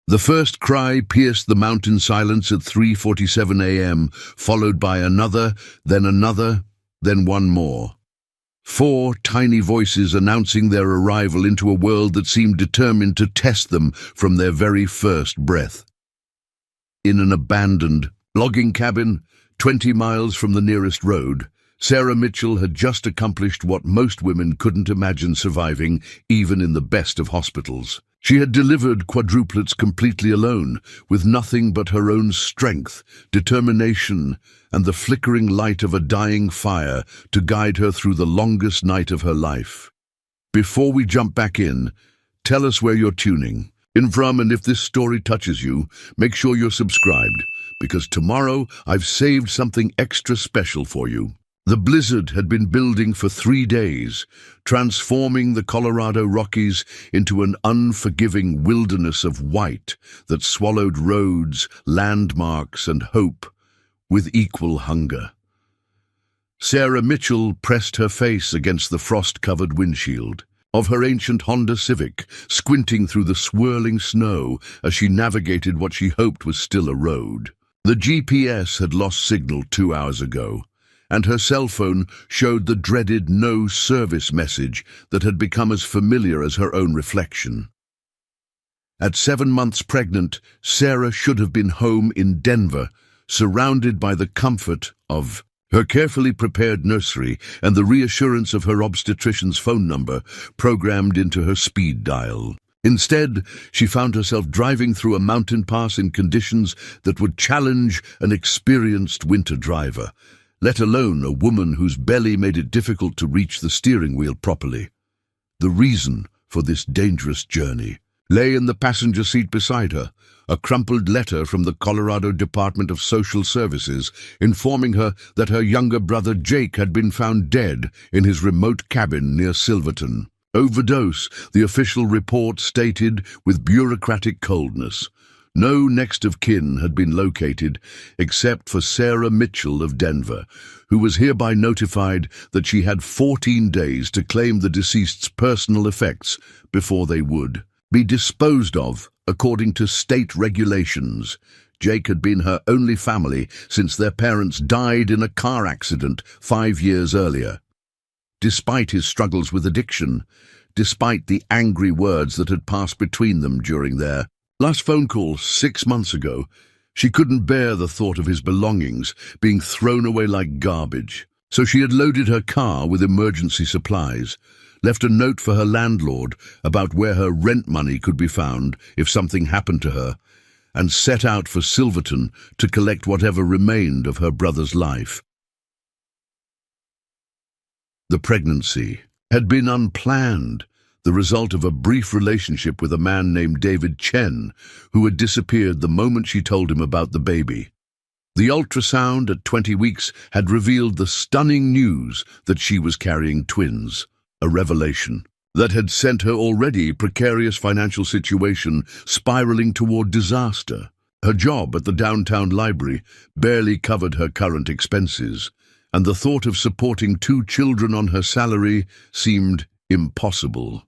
The first cry pierced the mountain silence at 3:47 a.m., followed by another, then one more. 4 tiny voices announcing their arrival into a world that seemed determined to test them from their very first breath. In an abandoned logging cabin, 20 miles from the nearest road, Sarah Mitchell had just accomplished what most women couldn't imagine surviving, even in the best of hospitals. She had delivered quadruplets completely alone, with nothing but her own strength, determination, and the flickering light of a dying fire to guide her through the longest night of her life. Before we jump back in, tell us where you're tuning in from, and if this story touches you, make sure you're subscribed, because tomorrow I've saved something extra special for you. The blizzard had been building for 3 days, transforming the Colorado Rockies into an unforgiving wilderness of white that swallowed roads, landmarks, and hope with equal hunger. Sarah Mitchell pressed her face against the frost-covered windshield of her ancient Honda Civic, squinting through the swirling snow as she navigated what she hoped was still a road. The GPS had lost signal 2 hours ago, and her cell phone showed the dreaded no service message that had become as familiar as her own reflection. At 7 months pregnant, Sarah should have been home in Denver, surrounded by the comfort of her carefully prepared nursery and the reassurance of her obstetrician's phone number programmed into her speed dial. Instead, she found herself driving through a mountain pass in conditions that would challenge an experienced winter driver, let alone a woman whose belly made it difficult to reach the steering wheel properly. The reason for this dangerous journey lay in the passenger seat beside her, a crumpled letter from the Colorado Department of Social Services informing her that her younger brother Jake had been found dead in his remote cabin near Silverton. Overdose, the official report stated with bureaucratic coldness. No next of kin had been located except for Sarah Mitchell of Denver, who was hereby notified that she had 14 days to claim the deceased's personal effects before they would be disposed of according to state regulations. Jake had been her only family since their parents died in a car accident 5 years earlier. Despite his struggles with addiction, despite the angry words that had passed between them during their last phone call 6 months ago, she couldn't bear the thought of his belongings being thrown away like garbage. So she had loaded her car with emergency supplies, left a note for her landlord about where her rent money could be found if something happened to her, and set out for Silverton to collect whatever remained of her brother's life. The pregnancy had been unplanned, the result of a brief relationship with a man named David Chen, who had disappeared the moment she told him about the baby. The ultrasound at 20 weeks had revealed the stunning news that she was carrying twins, a revelation that had sent her already precarious financial situation spiraling toward disaster. Her job at the downtown library barely covered her current expenses, and the thought of supporting 2 children on her salary seemed impossible.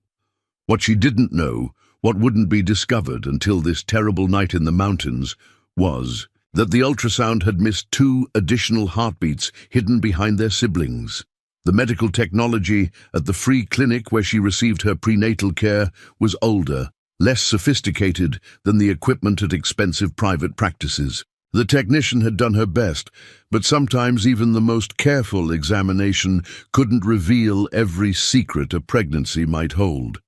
What she didn't know, what wouldn't be discovered until this terrible night in the mountains, was that the ultrasound had missed 2 additional heartbeats hidden behind their siblings. The medical technology at the free clinic where she received her prenatal care was older, less sophisticated than the equipment at expensive private practices. The technician had done her best, but sometimes even the most careful examination couldn't reveal every secret a pregnancy might hold.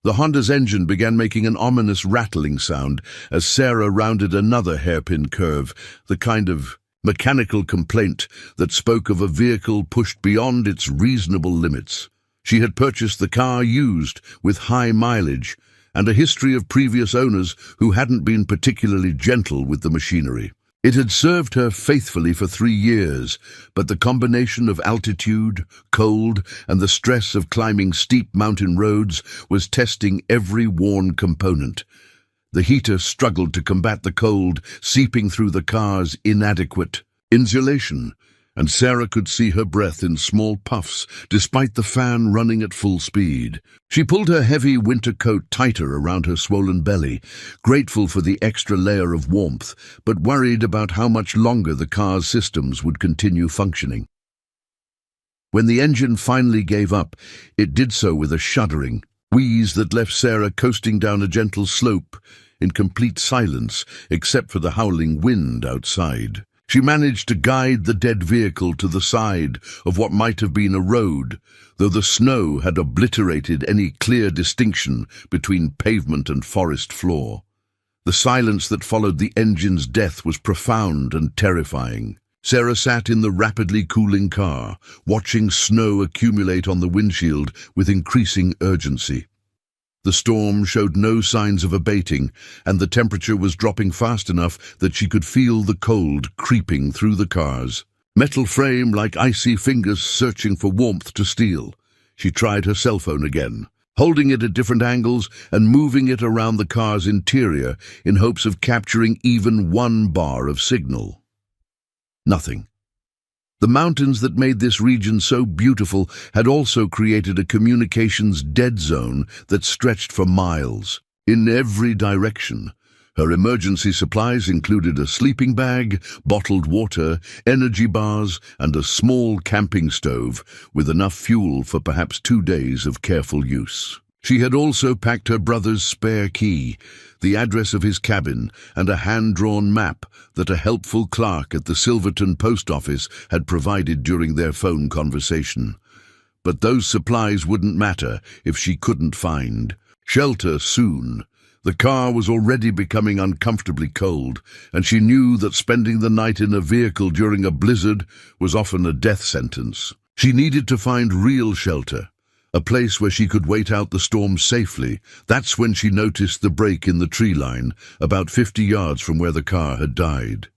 The Honda's engine began making an ominous rattling sound as Sarah rounded another hairpin curve, the kind of mechanical complaint that spoke of a vehicle pushed beyond its reasonable limits. She had purchased the car used, with high mileage, and a history of previous owners who hadn't been particularly gentle with the machinery. It had served her faithfully for 3 years, but the combination of altitude, cold, and the stress of climbing steep mountain roads was testing every worn component. The heater struggled to combat the cold, seeping through the car's inadequate insulation, and Sarah could see her breath in small puffs despite the fan running at full speed. She pulled her heavy winter coat tighter around her swollen belly, grateful for the extra layer of warmth, but worried about how much longer the car's systems would continue functioning. When the engine finally gave up, it did so with a shuddering wheeze that left Sarah coasting down a gentle slope in complete silence, except for the howling wind outside. She managed to guide the dead vehicle to the side of what might have been a road, though the snow had obliterated any clear distinction between pavement and forest floor. The silence that followed the engine's death was profound and terrifying. Sarah sat in the rapidly cooling car, watching snow accumulate on the windshield with increasing urgency. The storm showed no signs of abating, and the temperature was dropping fast enough that she could feel the cold creeping through the car's metal frame like icy fingers searching for warmth to steal. She tried her cell phone again, holding it at different angles and moving it around the car's interior in hopes of capturing even one bar of signal. Nothing. The mountains that made this region so beautiful had also created a communications dead zone that stretched for miles, in every direction. Her emergency supplies included a sleeping bag, bottled water, energy bars, and a small camping stove with enough fuel for perhaps 2 days of careful use. She had also packed her brother's spare key, the address of his cabin, and a hand-drawn map that a helpful clerk at the Silverton post office had provided during their phone conversation. But those supplies wouldn't matter if she couldn't find shelter soon. The car was already becoming uncomfortably cold, and she knew that spending the night in a vehicle during a blizzard was often a death sentence. She needed to find real shelter, a place where she could wait out the storm safely. That's when she noticed the break in the tree line, about 50 yards from where the car had died.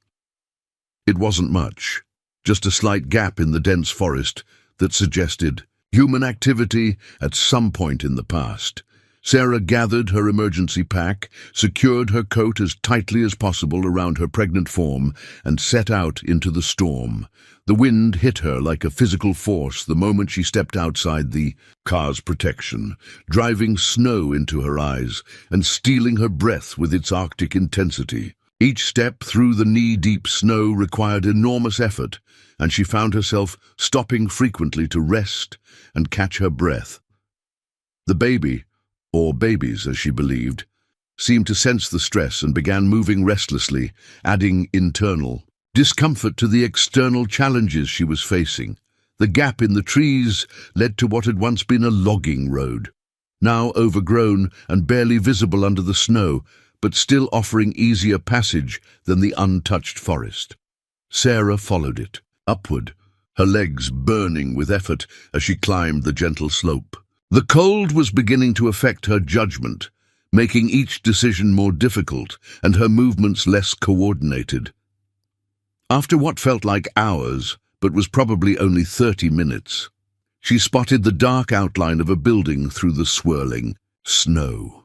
It wasn't much, just a slight gap in the dense forest that suggested human activity at some point in the past. Sarah gathered her emergency pack, secured her coat as tightly as possible around her pregnant form, and set out into the storm. The wind hit her like a physical force the moment she stepped outside the car's protection, driving snow into her eyes and stealing her breath with its Arctic intensity. Each step through the knee-deep snow required enormous effort, and she found herself stopping frequently to rest and catch her breath. The baby, or babies as she believed, seemed to sense the stress and began moving restlessly, adding internal discomfort to the external challenges she was facing. The gap in the trees led to what had once been a logging road, now overgrown and barely visible under the snow, but still offering easier passage than the untouched forest. Sarah followed it, upward, her legs burning with effort as she climbed the gentle slope. The cold was beginning to affect her judgment, making each decision more difficult and her movements less coordinated. After what felt like hours, but was probably only 30 minutes, she spotted the dark outline of a building through the swirling snow.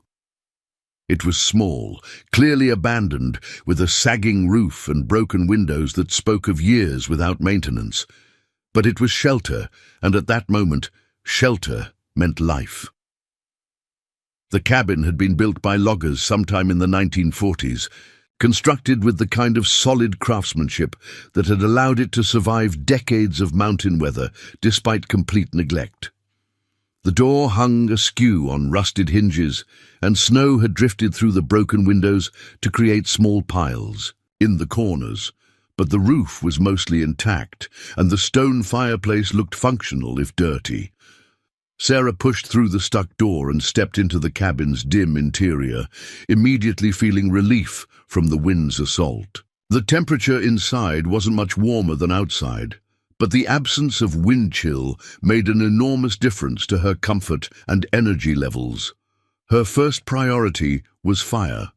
It was small, clearly abandoned, with a sagging roof and broken windows that spoke of years without maintenance. But it was shelter, and at that moment, shelter meant life. The cabin had been built by loggers sometime in the 1940s, constructed with the kind of solid craftsmanship that had allowed it to survive decades of mountain weather despite complete neglect. The door hung askew on rusted hinges, and snow had drifted through the broken windows to create small piles in the corners, but the roof was mostly intact, and the stone fireplace looked functional if dirty. Sarah pushed through the stuck door and stepped into the cabin's dim interior, immediately feeling relief from the wind's assault. The temperature inside wasn't much warmer than outside, but the absence of wind chill made an enormous difference to her comfort and energy levels. Her first priority was fire.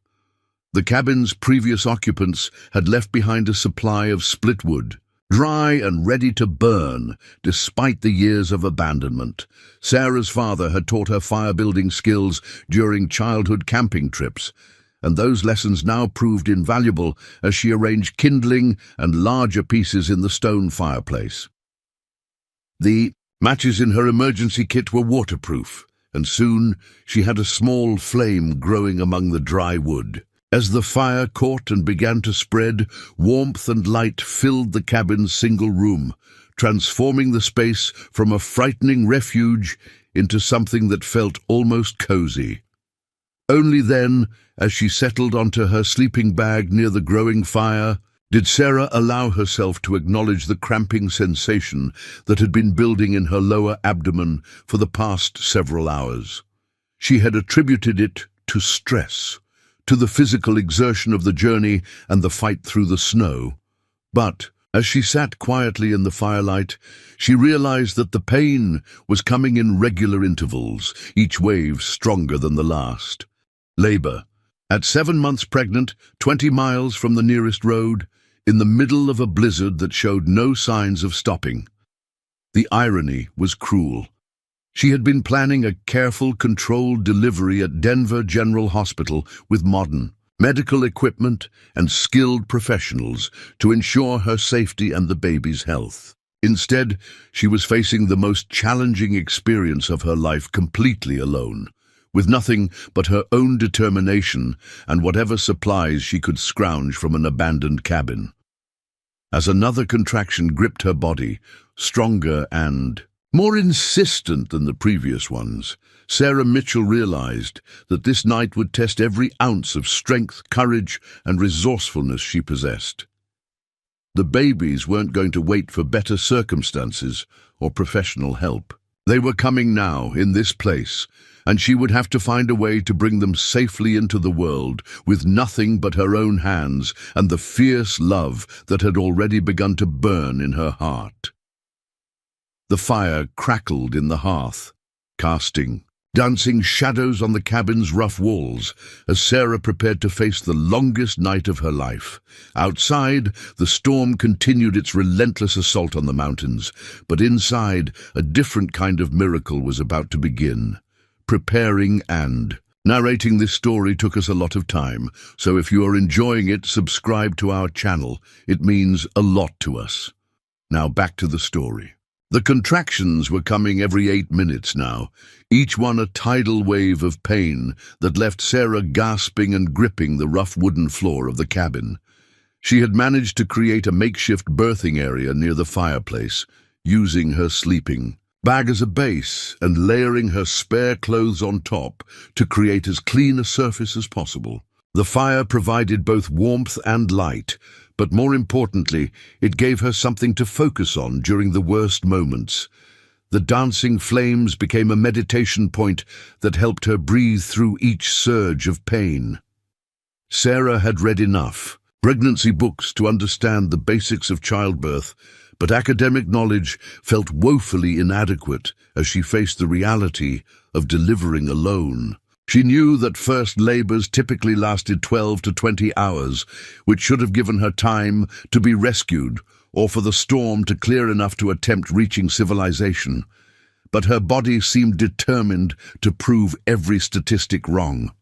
The cabin's previous occupants had left behind a supply of split wood, dry and ready to burn, despite the years of abandonment. Sarah's father had taught her fire-building skills during childhood camping trips, and those lessons now proved invaluable as she arranged kindling and larger pieces in the stone fireplace. The matches in her emergency kit were waterproof, and soon she had a small flame growing among the dry wood. As the fire caught and began to spread, warmth and light filled the cabin's single room, transforming the space from a frightening refuge into something that felt almost cozy. Only then, as she settled onto her sleeping bag near the growing fire, did Sarah allow herself to acknowledge the cramping sensation that had been building in her lower abdomen for the past several hours. She had attributed it to stress, to the physical exertion of the journey and the fight through the snow. But, as she sat quietly in the firelight, she realized that the pain was coming in regular intervals, each wave stronger than the last. Labor. At 7 months pregnant, 20 miles from the nearest road, in the middle of a blizzard that showed no signs of stopping. The irony was cruel. She had been planning a careful, controlled delivery at Denver General Hospital with modern medical equipment and skilled professionals to ensure her safety and the baby's health. Instead, she was facing the most challenging experience of her life completely alone, with nothing but her own determination and whatever supplies she could scrounge from an abandoned cabin. As another contraction gripped her body, stronger and more insistent than the previous ones, Sarah Mitchell realized that this night would test every ounce of strength, courage, and resourcefulness she possessed. The babies weren't going to wait for better circumstances or professional help. They were coming now, in this place, and she would have to find a way to bring them safely into the world with nothing but her own hands and the fierce love that had already begun to burn in her heart. The fire crackled in the hearth, casting dancing shadows on the cabin's rough walls as Sarah prepared to face the longest night of her life. Outside, the storm continued its relentless assault on the mountains, but inside, a different kind of miracle was about to begin. Preparing and narrating this story took us a lot of time, so if you are enjoying it, subscribe to our channel. It means a lot to us. Now back to the story. The contractions were coming every 8 minutes now, each one a tidal wave of pain that left Sarah gasping and gripping the rough wooden floor of the cabin. She had managed to create a makeshift birthing area near the fireplace, using her sleeping bag as a base and layering her spare clothes on top to create as clean a surface as possible. The fire provided both warmth and light, but more importantly, it gave her something to focus on during the worst moments. The dancing flames became a meditation point that helped her breathe through each surge of pain. Sarah had read enough pregnancy books to understand the basics of childbirth, but academic knowledge felt woefully inadequate as she faced the reality of delivering alone. She knew that first labors typically lasted 12 to 20 hours, which should have given her time to be rescued or for the storm to clear enough to attempt reaching civilization. But her body seemed determined to prove every statistic wrong.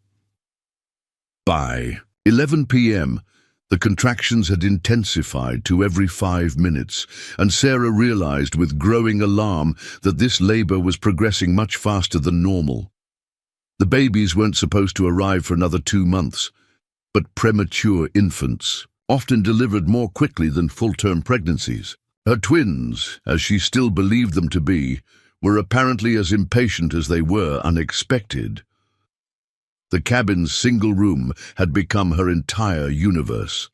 By 11 p.m., the contractions had intensified to every 5 minutes, and Sarah realized with growing alarm that this labor was progressing much faster than normal. The babies weren't supposed to arrive for another 2 months, but premature infants often delivered more quickly than full-term pregnancies. Her twins, as she still believed them to be, were apparently as impatient as they were unexpected. The cabin's single room had become her entire universe.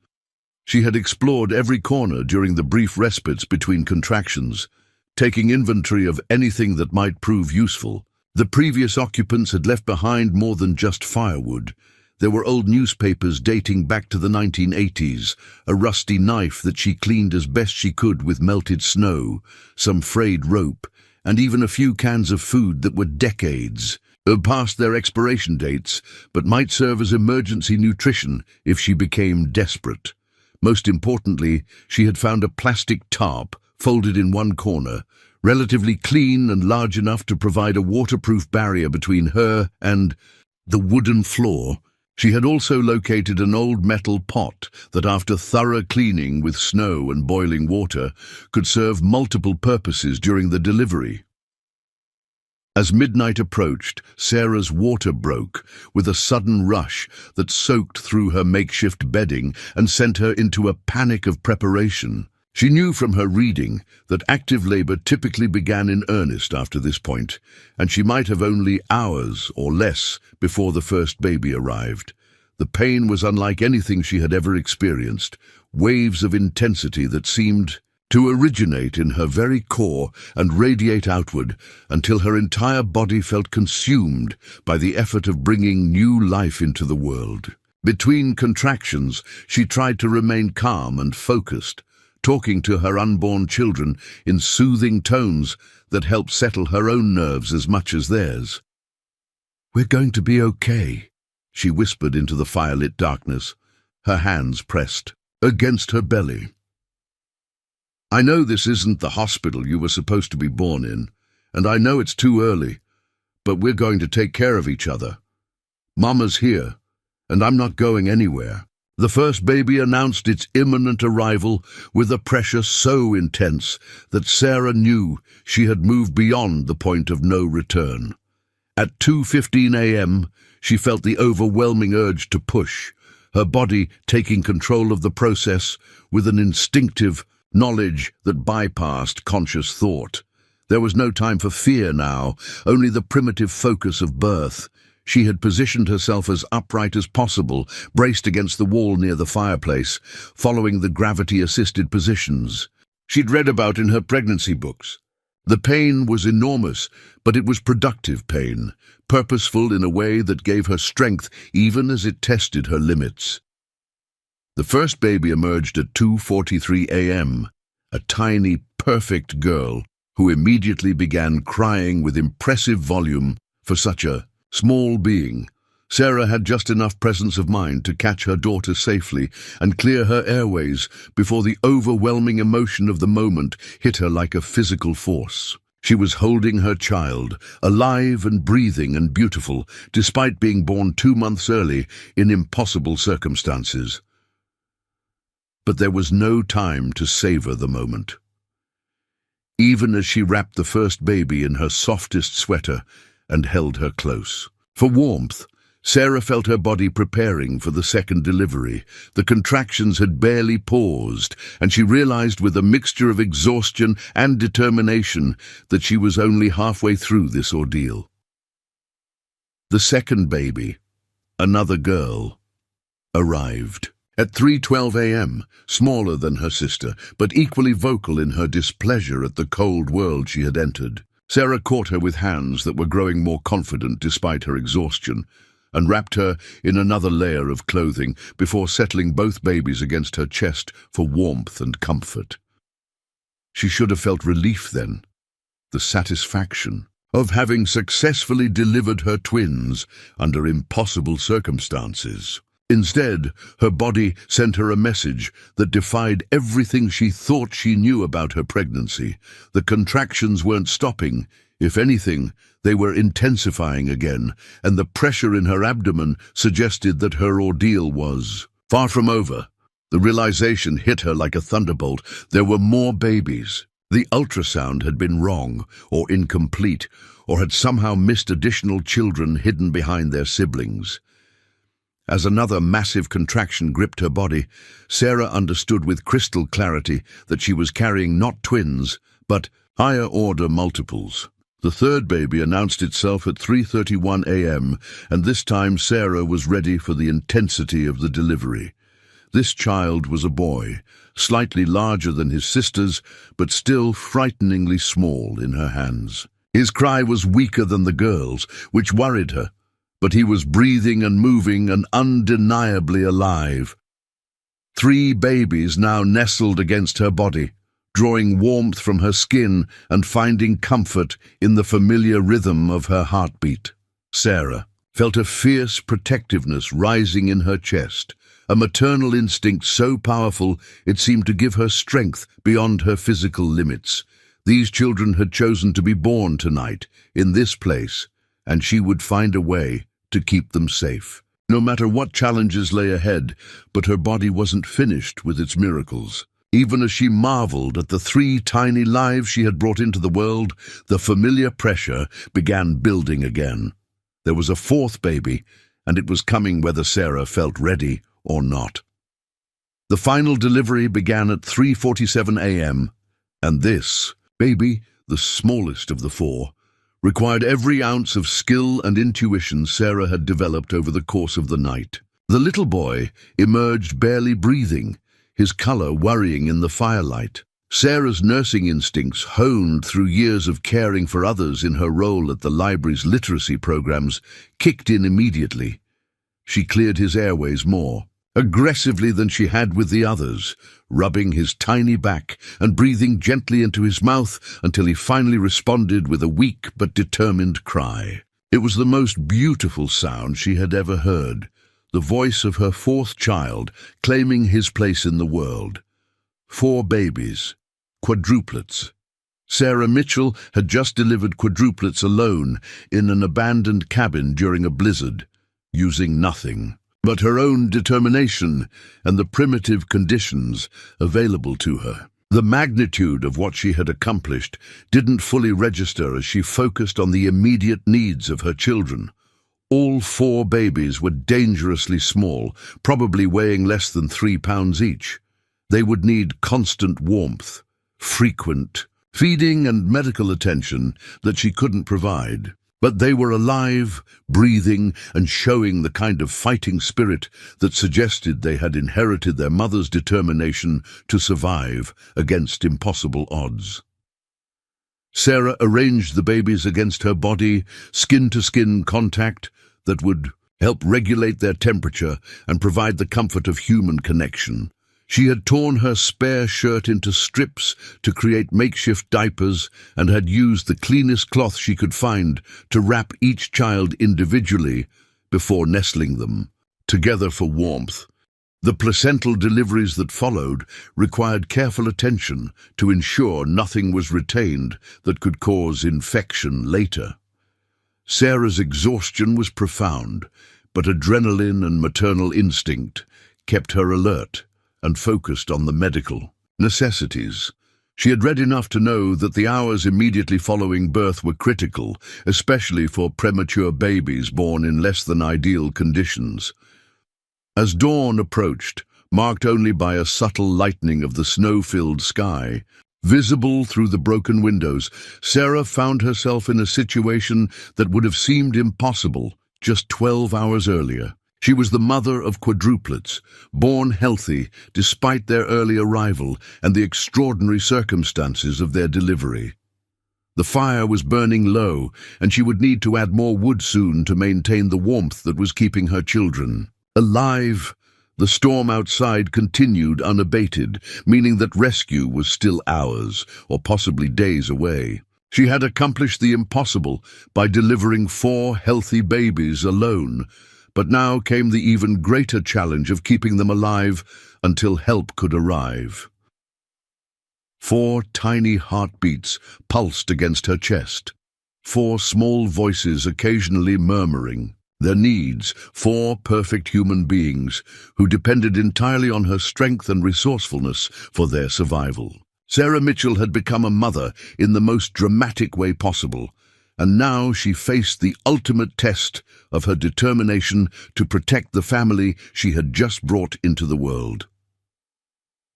She had explored every corner during the brief respites between contractions, taking inventory of anything that might prove useful. The previous occupants had left behind more than just firewood. There were old newspapers dating back to the 1980s, a rusty knife that she cleaned as best she could with melted snow, some frayed rope, and even a few cans of food that were decades past their expiration dates, but might serve as emergency nutrition if she became desperate. Most importantly, she had found a plastic tarp folded in one corner, relatively clean and large enough to provide a waterproof barrier between her and the wooden floor She had also located an old metal pot that, after thorough cleaning with snow and boiling water, could serve multiple purposes during the delivery. As midnight approached, Sarah's water broke with a sudden rush that soaked through her makeshift bedding and sent her into a panic of preparation. She knew from her reading that active labor typically began in earnest after this point, and she might have only hours or less before the first baby arrived. The pain was unlike anything she had ever experienced, waves of intensity that seemed to originate in her very core and radiate outward until her entire body felt consumed by the effort of bringing new life into the world. Between contractions, she tried to remain calm and focused, talking to her unborn children in soothing tones that helped settle her own nerves as much as theirs. "We're going to be okay," she whispered into the firelit darkness, her hands pressed against her belly. "I know this isn't the hospital you were supposed to be born in, and I know it's too early, but we're going to take care of each other. Mama's here, and I'm not going anywhere." The first baby announced its imminent arrival with a pressure so intense that Sarah knew she had moved beyond the point of no return. At 2:15 a.m., she felt the overwhelming urge to push, her body taking control of the process with an instinctive knowledge that bypassed conscious thought. There was no time for fear now, only the primitive focus of birth. She had positioned herself as upright as possible, braced against the wall near the fireplace, following the gravity-assisted positions she'd read about in her pregnancy books. The pain was enormous, but it was productive pain, purposeful in a way that gave her strength even as it tested her limits. The first baby emerged at 2:43 a.m., a tiny, perfect girl who immediately began crying with impressive volume for such a small being. Sarah had just enough presence of mind to catch her daughter safely and clear her airways before the overwhelming emotion of the moment hit her like a physical force. She was holding her child, alive and breathing and beautiful, despite being born 2 months early in impossible circumstances. But there was no time to savor the moment. Even as she wrapped the first baby in her softest sweater and held her close. For warmth, Sarah felt her body preparing for the second delivery. The contractions had barely paused, and she realized with a mixture of exhaustion and determination that she was only halfway through this ordeal. The second baby, another girl, arrived. At 3:12 a.m., smaller than her sister, but equally vocal in her displeasure at the cold world she had entered. Sarah caught her with hands that were growing more confident despite her exhaustion, and wrapped her in another layer of clothing before settling both babies against her chest for warmth and comfort. She should have felt relief then, the satisfaction of having successfully delivered her twins under impossible circumstances. Instead, her body sent her a message that defied everything she thought she knew about her pregnancy. The contractions weren't stopping. If anything, they were intensifying again, and the pressure in her abdomen suggested that her ordeal was far from over. The realization hit her like a thunderbolt. There were more babies. The ultrasound had been wrong or incomplete, or had somehow missed additional children hidden behind their siblings. As another massive contraction gripped her body, Sarah understood with crystal clarity that she was carrying not twins, but higher-order multiples. The third baby announced itself at 3:31 a.m., and this time Sarah was ready for the intensity of the delivery. This child was a boy, slightly larger than his sisters, but still frighteningly small in her hands. His cry was weaker than the girl's, which worried her, but he was breathing and moving and undeniably alive. 3 babies now nestled against her body, drawing warmth from her skin and finding comfort in the familiar rhythm of her heartbeat. Sarah felt a fierce protectiveness rising in her chest, a maternal instinct so powerful it seemed to give her strength beyond her physical limits. These children had chosen to be born tonight, in this place, and she would find a way to keep them safe. no matter what challenges lay ahead, but her body wasn't finished with its miracles. Even as she marveled at the 3 tiny lives she had brought into the world, the familiar pressure began building again. There was a 4th baby, and it was coming whether Sarah felt ready or not. The final delivery began at 3:47 a.m., and this baby, the smallest of the 4, required every ounce of skill and intuition Sarah had developed over the course of the night. The little boy emerged barely breathing, his color worrying in the firelight. Sarah's nursing instincts, honed through years of caring for others in her role at the library's literacy programs, kicked in immediately. She cleared his airways more aggressively than she had with the others, rubbing his tiny back and breathing gently into his mouth until he finally responded with a weak but determined cry. It was the most beautiful sound she had ever heard, the voice of her 4th child claiming his place in the world. 4 babies, quadruplets. Sarah Mitchell had just delivered quadruplets alone in an abandoned cabin during a blizzard, using nothing but her own determination and the primitive conditions available to her. The magnitude of what she had accomplished didn't fully register as she focused on the immediate needs of her children. All 4 babies were dangerously small, probably weighing less than 3 pounds each. They would need constant warmth, frequent feeding and medical attention that she couldn't provide. But they were alive, breathing, and showing the kind of fighting spirit that suggested they had inherited their mother's determination to survive against impossible odds. Sarah arranged the babies against her body, skin-to-skin contact that would help regulate their temperature and provide the comfort of human connection. She had torn her spare shirt into strips to create makeshift diapers and had used the cleanest cloth she could find to wrap each child individually before nestling them together for warmth. The placental deliveries that followed required careful attention to ensure nothing was retained that could cause infection later. Sarah's exhaustion was profound, but adrenaline and maternal instinct kept her alert and focused on the medical necessities. She had read enough to know that the hours immediately following birth were critical, especially for premature babies born in less than ideal conditions. As dawn approached, marked only by a subtle lightening of the snow-filled sky, visible through the broken windows, Sarah found herself in a situation that would have seemed impossible just 12 hours earlier. She was the mother of quadruplets, born healthy despite their early arrival and the extraordinary circumstances of their delivery. The fire was burning low, and she would need to add more wood soon to maintain the warmth that was keeping her children alive. The storm outside continued unabated, meaning that rescue was still hours or possibly days away. She had accomplished the impossible by delivering 4 healthy babies alone, but now came the even greater challenge of keeping them alive until help could arrive. 4 tiny heartbeats pulsed against her chest, 4 small voices occasionally murmuring their needs, 4 perfect human beings who depended entirely on her strength and resourcefulness for their survival. Sarah Mitchell had become a mother in the most dramatic way possible, and now she faced the ultimate test of her determination to protect the family she had just brought into the world.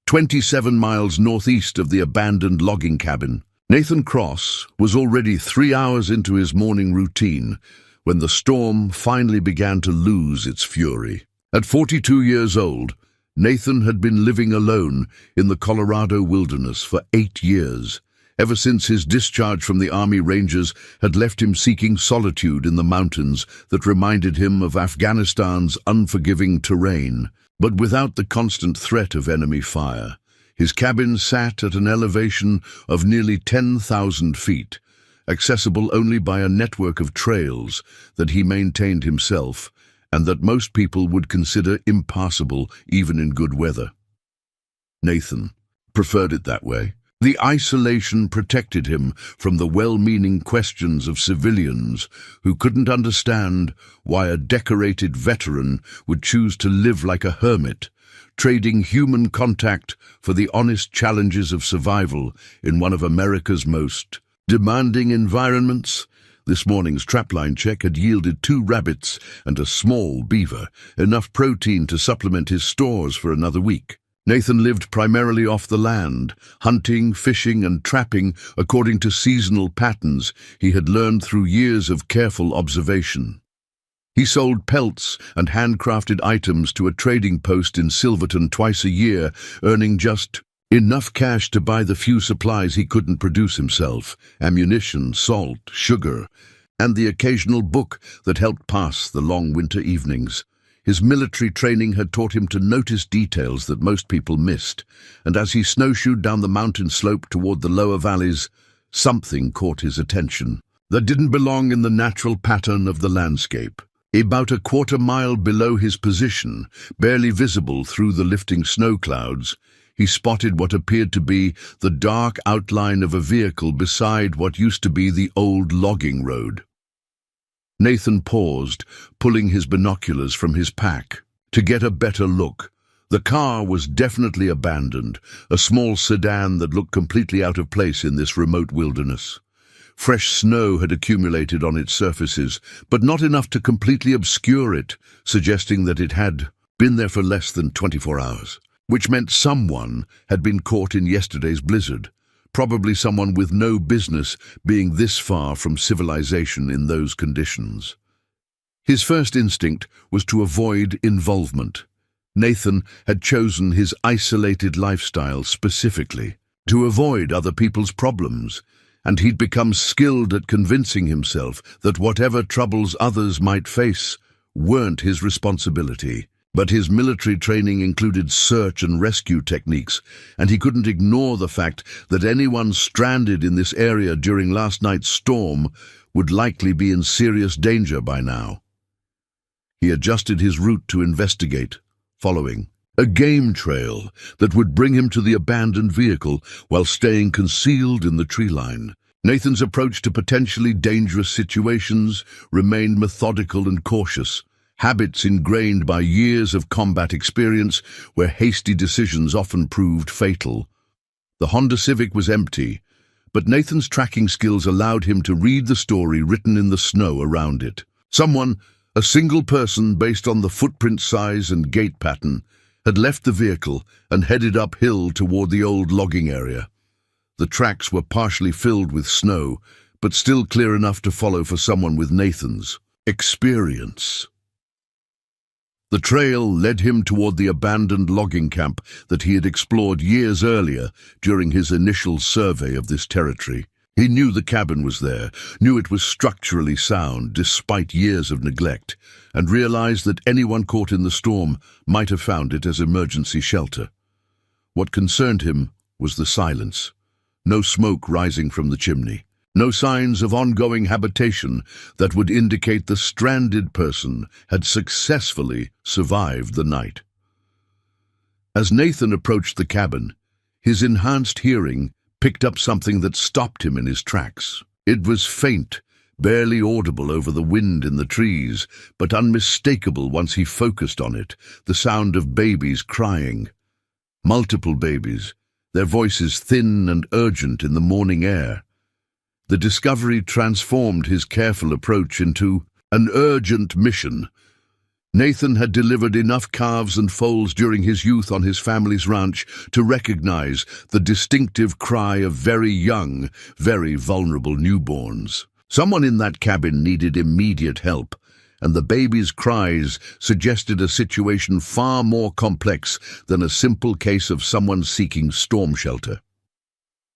27 miles northeast of the abandoned logging cabin, Nathan Cross was already 3 hours into his morning routine when the storm finally began to lose its fury. At 42 years old, Nathan had been living alone in the Colorado wilderness for 8 years, ever since his discharge from the Army Rangers had left him seeking solitude in the mountains that reminded him of Afghanistan's unforgiving terrain. But without the constant threat of enemy fire, his cabin sat at an elevation of nearly 10,000 feet, accessible only by a network of trails that he maintained himself and that most people would consider impassable even in good weather. Nathan preferred it that way. The isolation protected him from the well-meaning questions of civilians who couldn't understand why a decorated veteran would choose to live like a hermit, trading human contact for the honest challenges of survival in one of America's most demanding environments. This morning's trapline check had yielded 2 rabbits and a small beaver, enough protein to supplement his stores for another week. Nathan lived primarily off the land, hunting, fishing, and trapping according to seasonal patterns he had learned through years of careful observation. He sold pelts and handcrafted items to a trading post in Silverton twice a year, earning just enough cash to buy the few supplies he couldn't produce himself: ammunition, salt, sugar, and the occasional book that helped pass the long winter evenings. His military training had taught him to notice details that most people missed, and as he snowshoed down the mountain slope toward the lower valleys, something caught his attention that didn't belong in the natural pattern of the landscape. About a quarter-mile below his position, barely visible through the lifting snow clouds, he spotted what appeared to be the dark outline of a vehicle beside what used to be the old logging road. Nathan paused, pulling his binoculars from his pack to get a better look. The car was definitely abandoned, a small sedan that looked completely out of place in this remote wilderness. Fresh snow had accumulated on its surfaces, but not enough to completely obscure it, suggesting that it had been there for less than 24 hours, which meant someone had been caught in yesterday's blizzard. Probably someone with no business being this far from civilization in those conditions. His first instinct was to avoid involvement. Nathan had chosen his isolated lifestyle specifically to avoid other people's problems, and he'd become skilled at convincing himself that whatever troubles others might face weren't his responsibility. But his military training included search and rescue techniques, and he couldn't ignore the fact that anyone stranded in this area during last night's storm would likely be in serious danger by now. He adjusted his route to investigate, following a game trail that would bring him to the abandoned vehicle while staying concealed in the tree line. Nathan's approach to potentially dangerous situations remained methodical and cautious, habits ingrained by years of combat experience where hasty decisions often proved fatal. The Honda Civic was empty, but Nathan's tracking skills allowed him to read the story written in the snow around it. Someone, a single person based on the footprint size and gait pattern, had left the vehicle and headed uphill toward the old logging area. The tracks were partially filled with snow, but still clear enough to follow for someone with Nathan's experience. The trail led him toward the abandoned logging camp that he had explored years earlier during his initial survey of this territory. He knew the cabin was there, knew it was structurally sound despite years of neglect, and realized that anyone caught in the storm might have found it as emergency shelter. What concerned him was the silence. No smoke rising from the chimney. No signs of ongoing habitation that would indicate the stranded person had successfully survived the night. As Nathan approached the cabin, his enhanced hearing picked up something that stopped him in his tracks. It was faint, barely audible over the wind in the trees, but unmistakable once he focused on it, the sound of babies crying. Multiple babies, their voices thin and urgent in the morning air. The discovery transformed his careful approach into an urgent mission. Nathan had delivered enough calves and foals during his youth on his family's ranch to recognize the distinctive cry of very young, very vulnerable newborns. Someone in that cabin needed immediate help, and the baby's cries suggested a situation far more complex than a simple case of someone seeking storm shelter.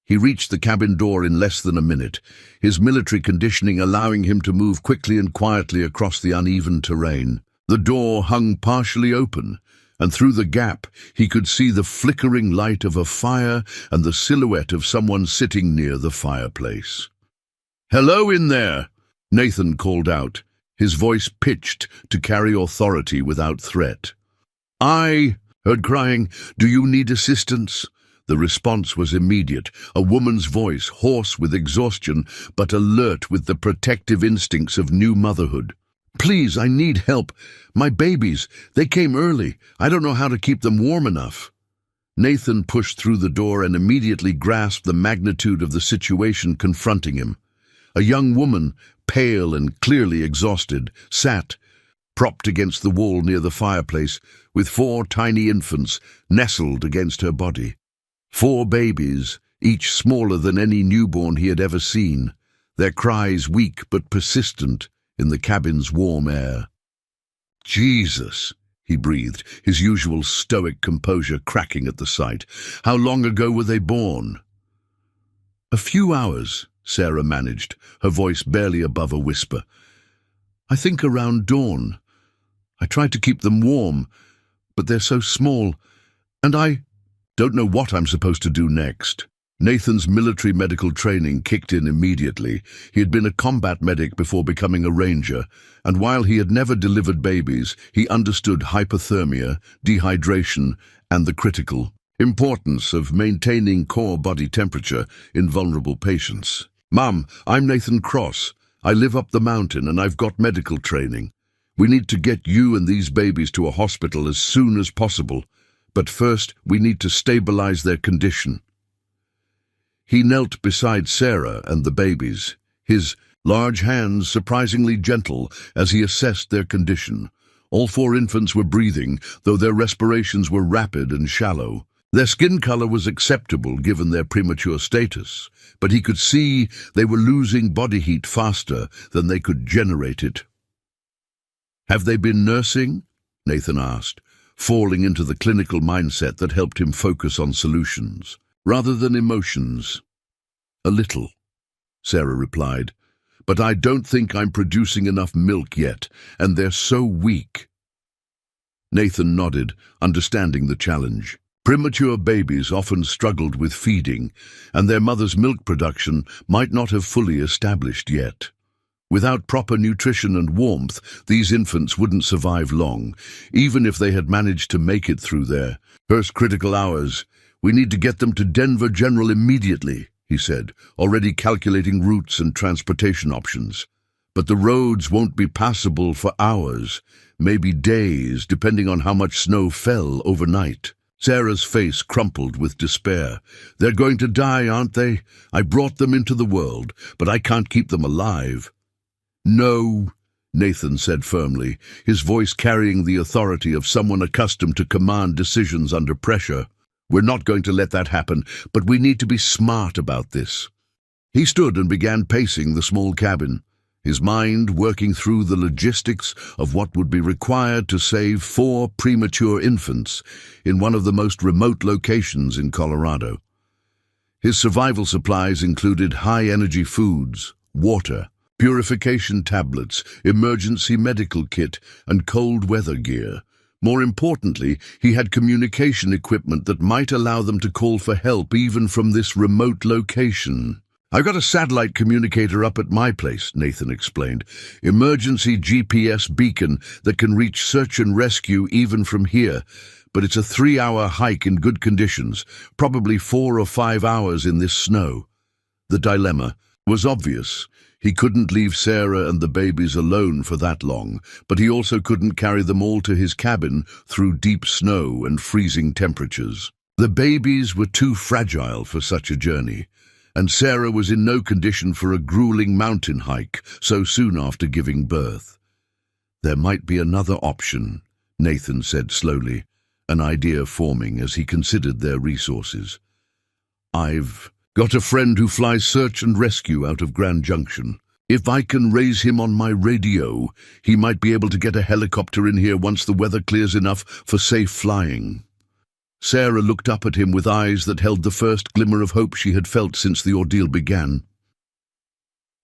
He reached the cabin door in less than a minute, his military conditioning allowing him to move quickly and quietly across the uneven terrain. The door hung partially open, and through the gap he could see the flickering light of a fire and the silhouette of someone sitting near the fireplace. "Hello in there," Nathan called out, his voice pitched to carry authority without threat. "I heard crying. Do you need assistance?" The response was immediate, a woman's voice, hoarse with exhaustion, but alert with the protective instincts of new motherhood. "Please, I need help. My babies, they came early. I don't know how to keep them warm enough." Nathan pushed through the door and immediately grasped the magnitude of the situation confronting him. A young woman, pale and clearly exhausted, sat, propped against the wall near the fireplace, with 4 tiny infants nestled against her body. 4 babies, each smaller than any newborn he had ever seen, their cries weak but persistent in the cabin's warm air. "Jesus," he breathed, his usual stoic composure cracking at the sight. "How long ago were they born?" "A few hours," Sarah managed, her voice barely above a whisper. "I think around dawn. I tried to keep them warm, but they're so small, and I don't know what I'm supposed to do next." Nathan's military medical training kicked in immediately. He had been a combat medic before becoming a ranger, and while he had never delivered babies, he understood hypothermia, dehydration, and the critical importance of maintaining core body temperature in vulnerable patients. "Mum, I'm Nathan Cross. I live up the mountain and I've got medical training. We need to get you and these babies to a hospital as soon as possible, but first we need to stabilize their condition." He knelt beside Sarah and the babies, his large hands surprisingly gentle as he assessed their condition. All 4 infants were breathing, though their respirations were rapid and shallow. Their skin color was acceptable given their premature status, but he could see they were losing body heat faster than they could generate it. "Have they been nursing?" Nathan asked, falling into the clinical mindset that helped him focus on solutions rather than emotions. "A little," Sarah replied, "but I don't think I'm producing enough milk yet, and they're so weak." Nathan nodded, understanding the challenge. Premature babies often struggled with feeding, and their mother's milk production might not have fully established yet. Without proper nutrition and warmth, these infants wouldn't survive long, even if they had managed to make it through their first critical hours. "We need to get them to Denver General immediately," he said, already calculating routes and transportation options. "But the roads won't be passable for hours, maybe days, depending on how much snow fell overnight." Sarah's face crumpled with despair. "They're going to die, aren't they? I brought them into the world, but I can't keep them alive." "No," Nathan said firmly, his voice carrying the authority of someone accustomed to command decisions under pressure. "We're not going to let that happen, but we need to be smart about this." He stood and began pacing the small cabin, his mind working through the logistics of what would be required to save 4 premature infants in one of the most remote locations in Colorado. His survival supplies included high-energy foods, water, purification tablets, emergency medical kit, and cold weather gear. More importantly, he had communication equipment that might allow them to call for help even from this remote location. "I've got a satellite communicator up at my place," Nathan explained. "Emergency GPS beacon that can reach search and rescue even from here. But it's a 3-hour hike in good conditions, probably 4 or 5 hours in this snow." The dilemma was obvious. He couldn't leave Sarah and the babies alone for that long, but he also couldn't carry them all to his cabin through deep snow and freezing temperatures. The babies were too fragile for such a journey, and Sarah was in no condition for a grueling mountain hike so soon after giving birth. "There might be another option," Nathan said slowly, an idea forming as he considered their resources. "I've got a friend who flies search and rescue out of Grand Junction. If I can raise him on my radio, he might be able to get a helicopter in here once the weather clears enough for safe flying." Sarah looked up at him with eyes that held the first glimmer of hope she had felt since the ordeal began.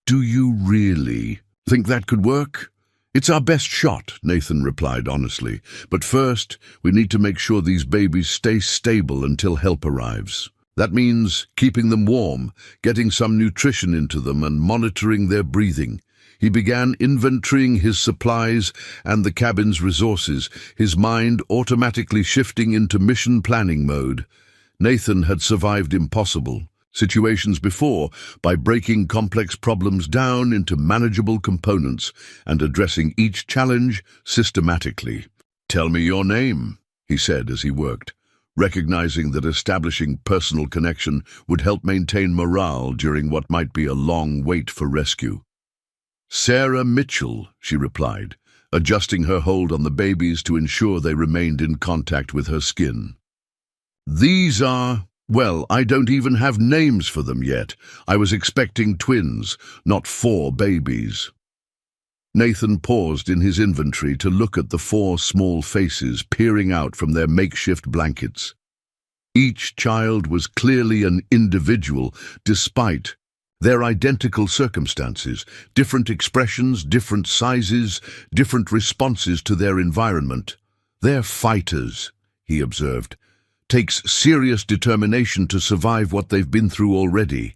"Do you really think that could work?" "It's our best shot," Nathan replied honestly. "But first, we need to make sure these babies stay stable until help arrives. That means keeping them warm, getting some nutrition into them, and monitoring their breathing." He began inventorying his supplies and the cabin's resources, his mind automatically shifting into mission planning mode. Nathan had survived impossible situations before by breaking complex problems down into manageable components and addressing each challenge systematically. "Tell me your name," he said as he worked, recognizing that establishing personal connection would help maintain morale during what might be a long wait for rescue. "Sarah Mitchell," she replied, adjusting her hold on the babies to ensure they remained in contact with her skin. "These are, well, I don't even have names for them yet. I was expecting twins, not 4 babies." Nathan paused in his inventory to look at the 4 small faces peering out from their makeshift blankets. Each child was clearly an individual, despite their identical circumstances, different expressions, different sizes, different responses to their environment. "They're fighters," he observed. "Takes serious determination to survive what they've been through already."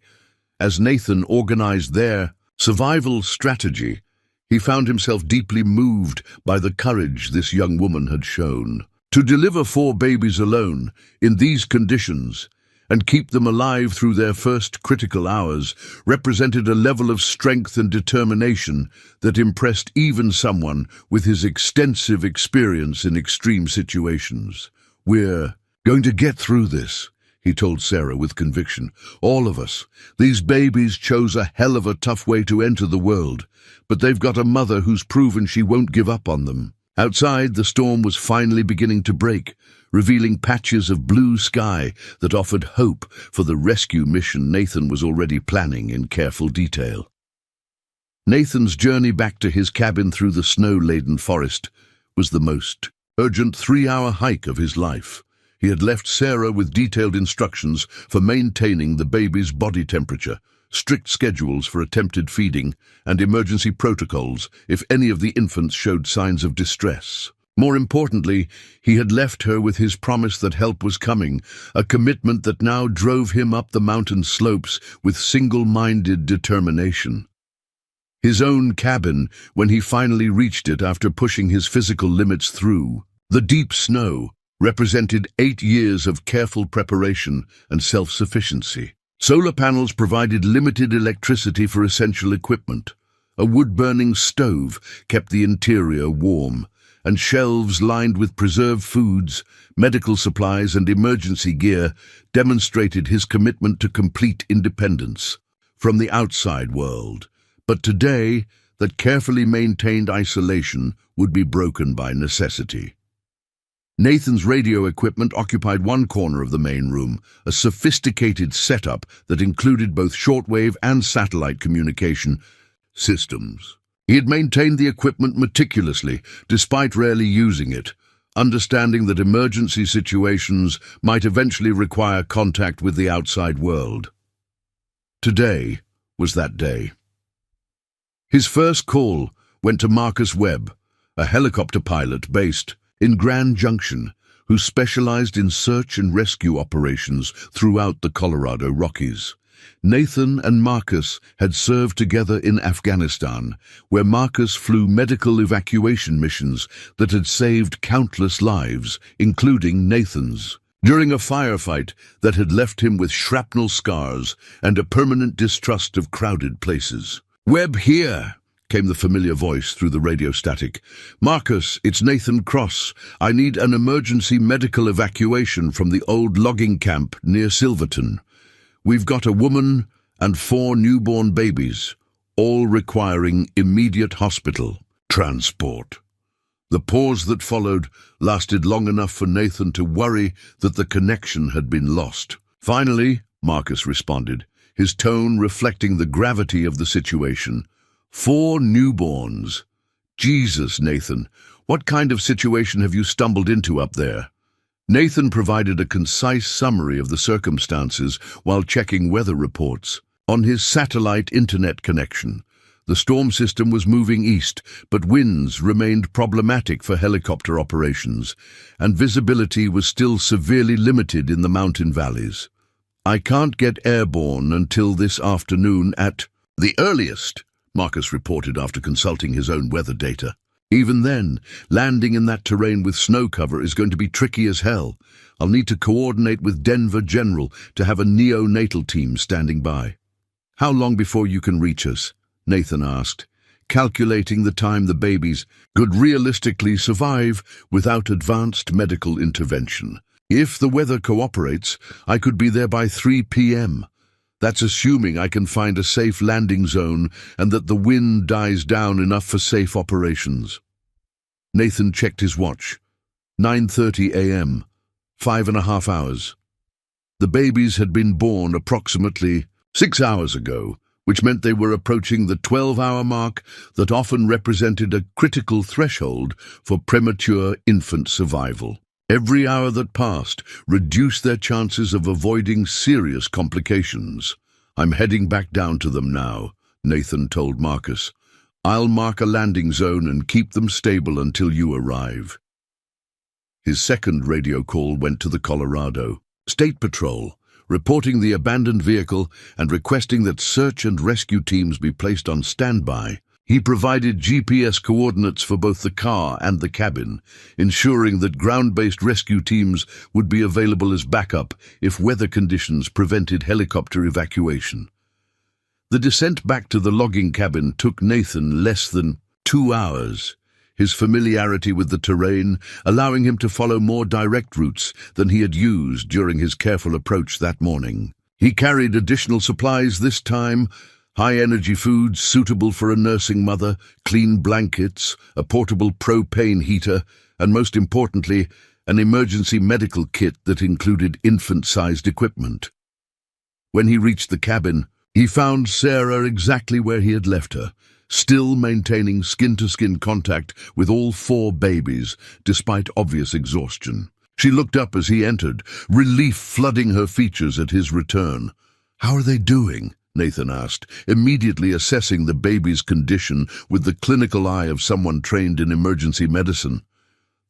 As Nathan organized their survival strategy, he found himself deeply moved by the courage this young woman had shown. To deliver 4 babies alone, in these conditions, and keep them alive through their first critical hours, represented a level of strength and determination that impressed even someone with his extensive experience in extreme situations. "We're going to get through this," he told Sarah with conviction. "All of us. These babies chose a hell of a tough way to enter the world, but they've got a mother who's proven she won't give up on them." Outside, the storm was finally beginning to break, revealing patches of blue sky that offered hope for the rescue mission Nathan was already planning in careful detail. Nathan's journey back to his cabin through the snow-laden forest was the most urgent 3-hour hike of his life. He had left Sarah with detailed instructions for maintaining the baby's body temperature, strict schedules for attempted feeding, and emergency protocols if any of the infants showed signs of distress. More importantly, he had left her with his promise that help was coming, a commitment that now drove him up the mountain slopes with single-minded determination. His own cabin, when he finally reached it after pushing his physical limits through the deep snow, represented 8 years of careful preparation and self-sufficiency. Solar panels provided limited electricity for essential equipment. A wood-burning stove kept the interior warm, and shelves lined with preserved foods, medical supplies, and emergency gear demonstrated his commitment to complete independence from the outside world. But today, that carefully maintained isolation would be broken by necessity. Nathan's radio equipment occupied one corner of the main room, a sophisticated setup that included both shortwave and satellite communication systems. He had maintained the equipment meticulously, despite rarely using it, understanding that emergency situations might eventually require contact with the outside world. Today was that day. His first call went to Marcus Webb, a helicopter pilot based in Grand Junction, who specialized in search and rescue operations throughout the Colorado Rockies. Nathan and Marcus had served together in Afghanistan, where Marcus flew medical evacuation missions that had saved countless lives, including Nathan's, during a firefight that had left him with shrapnel scars and a permanent distrust of crowded places. "Webb here," came the familiar voice through the radio static. "Marcus, it's Nathan Cross. I need an emergency medical evacuation from the old logging camp near Silverton. We've got a woman and 4 newborn babies, all requiring immediate hospital transport." The pause that followed lasted long enough for Nathan to worry that the connection had been lost. "Finally," Marcus responded, his tone reflecting the gravity of the situation. 4 newborns. Jesus, Nathan, what kind of situation have you stumbled into up there? Nathan provided a concise summary of the circumstances while checking weather reports. On his satellite internet connection, the storm system was moving east, but winds remained problematic for helicopter operations, and visibility was still severely limited in the mountain valleys. "I can't get airborne until this afternoon at the earliest," Marcus reported after consulting his own weather data. Even then, landing in that terrain with snow cover is going to be tricky as hell. I'll need to coordinate with Denver General to have a neonatal team standing by. How long before you can reach us? Nathan asked, calculating the time the babies could realistically survive without advanced medical intervention. If the weather cooperates, I could be there by 3 p.m. That's assuming I can find a safe landing zone and that the wind dies down enough for safe operations. Nathan checked his watch. 9:30 a.m. 5.5 hours. The babies had been born approximately 6 hours ago, which meant they were approaching the 12-hour mark that often represented a critical threshold for premature infant survival. Every hour that passed reduced their chances of avoiding serious complications. I'm heading back down to them now, Nathan told Marcus. I'll mark a landing zone and keep them stable until you arrive. His second radio call went to the Colorado State Patrol, reporting the abandoned vehicle and requesting that search and rescue teams be placed on standby. He provided GPS coordinates for both the car and the cabin, ensuring that ground-based rescue teams would be available as backup if weather conditions prevented helicopter evacuation. The descent back to the logging cabin took Nathan less than 2 hours, his familiarity with the terrain allowing him to follow more direct routes than he had used during his careful approach that morning. He carried additional supplies this time: high-energy foods suitable for a nursing mother, clean blankets, a portable propane heater, and most importantly, an emergency medical kit that included infant-sized equipment. When he reached the cabin, he found Sarah exactly where he had left her, still maintaining skin-to-skin contact with all 4 babies, despite obvious exhaustion. She looked up as he entered, relief flooding her features at his return. "How are they doing?" Nathan asked, immediately assessing the baby's condition with the clinical eye of someone trained in emergency medicine.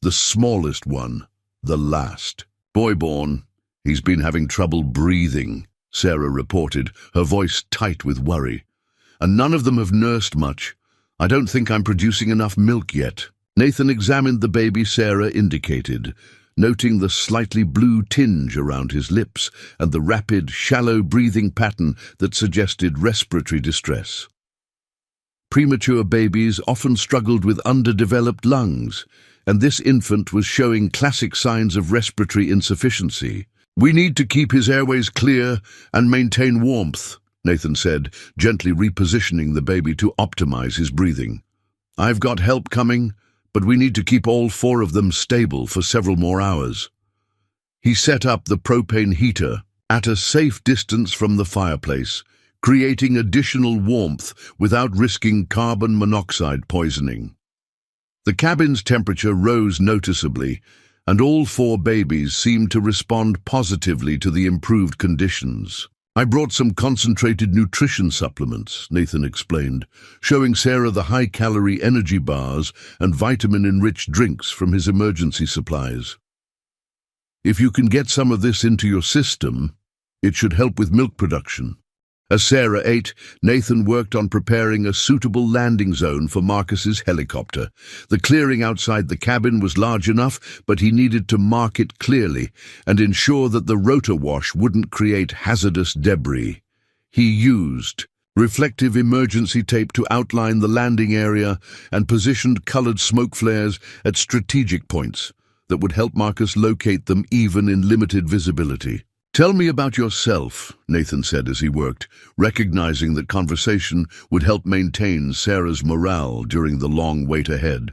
The smallest one, the last. "Boy-born. He's been having trouble breathing," Sarah reported, her voice tight with worry. "And none of them have nursed much. I don't think I'm producing enough milk yet." Nathan examined the baby Sarah indicated, noting the slightly blue tinge around his lips and the rapid, shallow breathing pattern that suggested respiratory distress. Premature babies often struggled with underdeveloped lungs, and this infant was showing classic signs of respiratory insufficiency. "We need to keep his airways clear and maintain warmth," Nathan said, gently repositioning the baby to optimize his breathing. "I've got help coming, but we need to keep all 4 of them stable for several more hours." He set up the propane heater at a safe distance from the fireplace, creating additional warmth without risking carbon monoxide poisoning. The cabin's temperature rose noticeably, and all 4 babies seemed to respond positively to the improved conditions. "I brought some concentrated nutrition supplements," Nathan explained, showing Sarah the high-calorie energy bars and vitamin-enriched drinks from his emergency supplies. "If you can get some of this into your system, it should help with milk production." As Sarah ate, Nathan worked on preparing a suitable landing zone for Marcus's helicopter. The clearing outside the cabin was large enough, but he needed to mark it clearly and ensure that the rotor wash wouldn't create hazardous debris. He used reflective emergency tape to outline the landing area and positioned colored smoke flares at strategic points that would help Marcus locate them even in limited visibility. "Tell me about yourself," Nathan said as he worked, recognizing that conversation would help maintain Sarah's morale during the long wait ahead.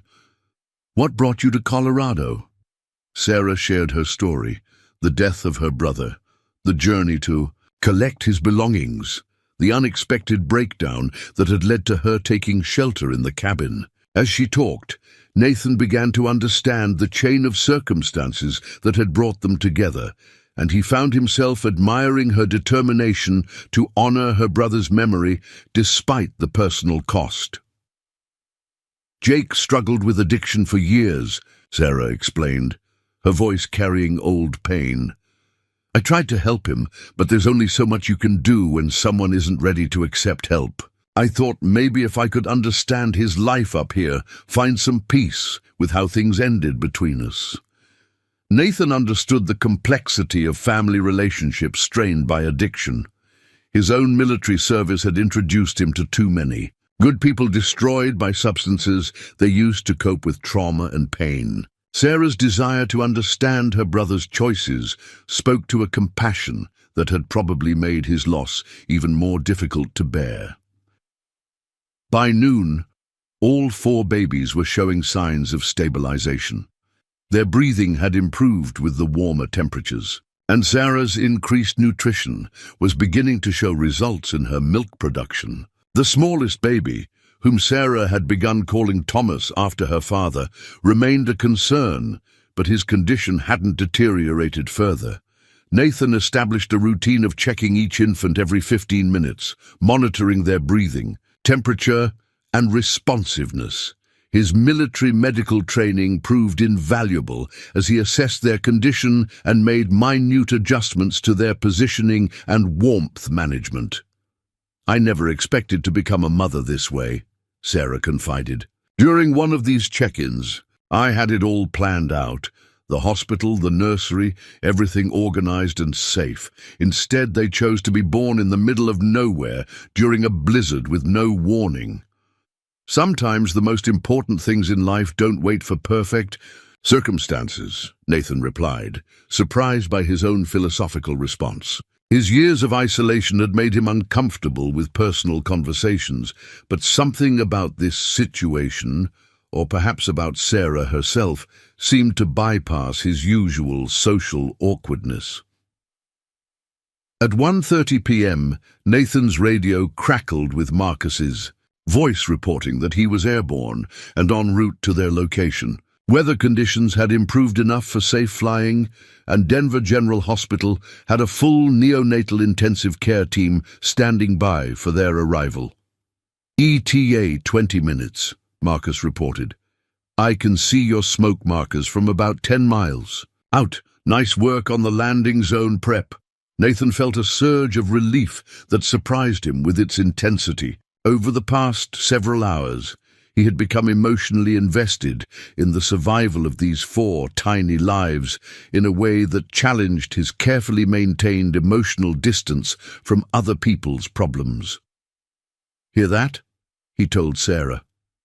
"What brought you to Colorado?" Sarah shared her story, the death of her brother, the journey to collect his belongings, the unexpected breakdown that had led to her taking shelter in the cabin. As she talked, Nathan began to understand the chain of circumstances that had brought them together, and he found himself admiring her determination to honor her brother's memory despite the personal cost. "Jake struggled with addiction for years," Sarah explained, her voice carrying old pain. "I tried to help him, but there's only so much you can do when someone isn't ready to accept help. I thought maybe if I could understand his life up here, find some peace with how things ended between us. Nathan understood the complexity of family relationships strained by addiction. His own military service had introduced him to too many. Good people destroyed by substances they used to cope with trauma and pain. Sarah's desire to understand her brother's choices spoke to a compassion that had probably made his loss even more difficult to bear. By noon, all 4 babies were showing signs of stabilization. Their breathing had improved with the warmer temperatures, and Sarah's increased nutrition was beginning to show results in her milk production. The smallest baby, whom Sarah had begun calling Thomas after her father, remained a concern, but his condition hadn't deteriorated further. Nathan established a routine of checking each infant every 15 minutes, monitoring their breathing, temperature, and responsiveness. His military medical training proved invaluable as he assessed their condition and made minute adjustments to their positioning and warmth management. "I never expected to become a mother this way," Sarah confided. "During one of these check-ins, I had it all planned out. The hospital, the nursery, everything organized and safe. Instead, they chose to be born in the middle of nowhere during a blizzard with no warning. Sometimes the most important things in life don't wait for perfect circumstances," Nathan replied, surprised by his own philosophical response. His years of isolation had made him uncomfortable with personal conversations, but something about this situation, or perhaps about Sarah herself, seemed to bypass his usual social awkwardness. At 1:30 p.m., Nathan's radio crackled with Marcus's voice reporting that he was airborne and en route to their location. Weather conditions had improved enough for safe flying, and Denver General Hospital had a full neonatal intensive care team standing by for their arrival. "ETA 20 minutes, Marcus reported. "I can see your smoke markers from about 10 miles. Out. Nice work on the landing zone prep." Nathan felt a surge of relief that surprised him with its intensity. Over the past several hours, he had become emotionally invested in the survival of these 4 tiny lives in a way that challenged his carefully maintained emotional distance from other people's problems. "Hear that?" he told Sarah,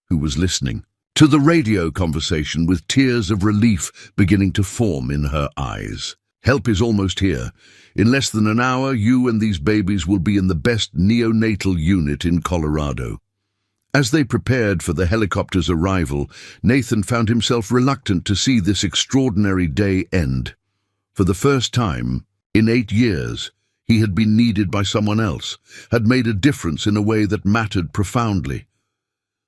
who was listening to the radio conversation with tears of relief beginning to form in her eyes. "Help is almost here. In less than an hour, you and these babies will be in the best neonatal unit in Colorado." As they prepared for the helicopter's arrival, Nathan found himself reluctant to see this extraordinary day end. For the first time in 8 years, he had been needed by someone else, had made a difference in a way that mattered profoundly.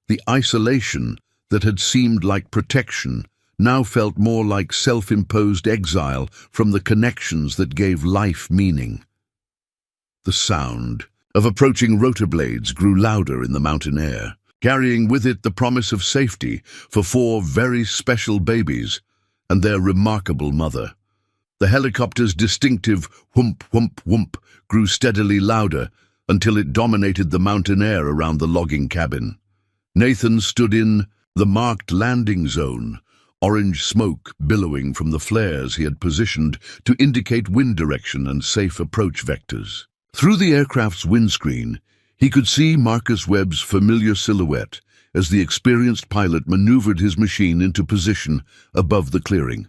The isolation that had seemed like protection now felt more like self-imposed exile from the connections that gave life meaning. The sound of approaching rotor blades grew louder in the mountain air, carrying with it the promise of safety for 4 very special babies and their remarkable mother. The helicopter's distinctive whoomp, whoomp, whoomp grew steadily louder until it dominated the mountain air around the logging cabin. Nathan stood in the marked landing zone, orange smoke billowing from the flares he had positioned to indicate wind direction and safe approach vectors. Through the aircraft's windscreen, he could see Marcus Webb's familiar silhouette as the experienced pilot maneuvered his machine into position above the clearing.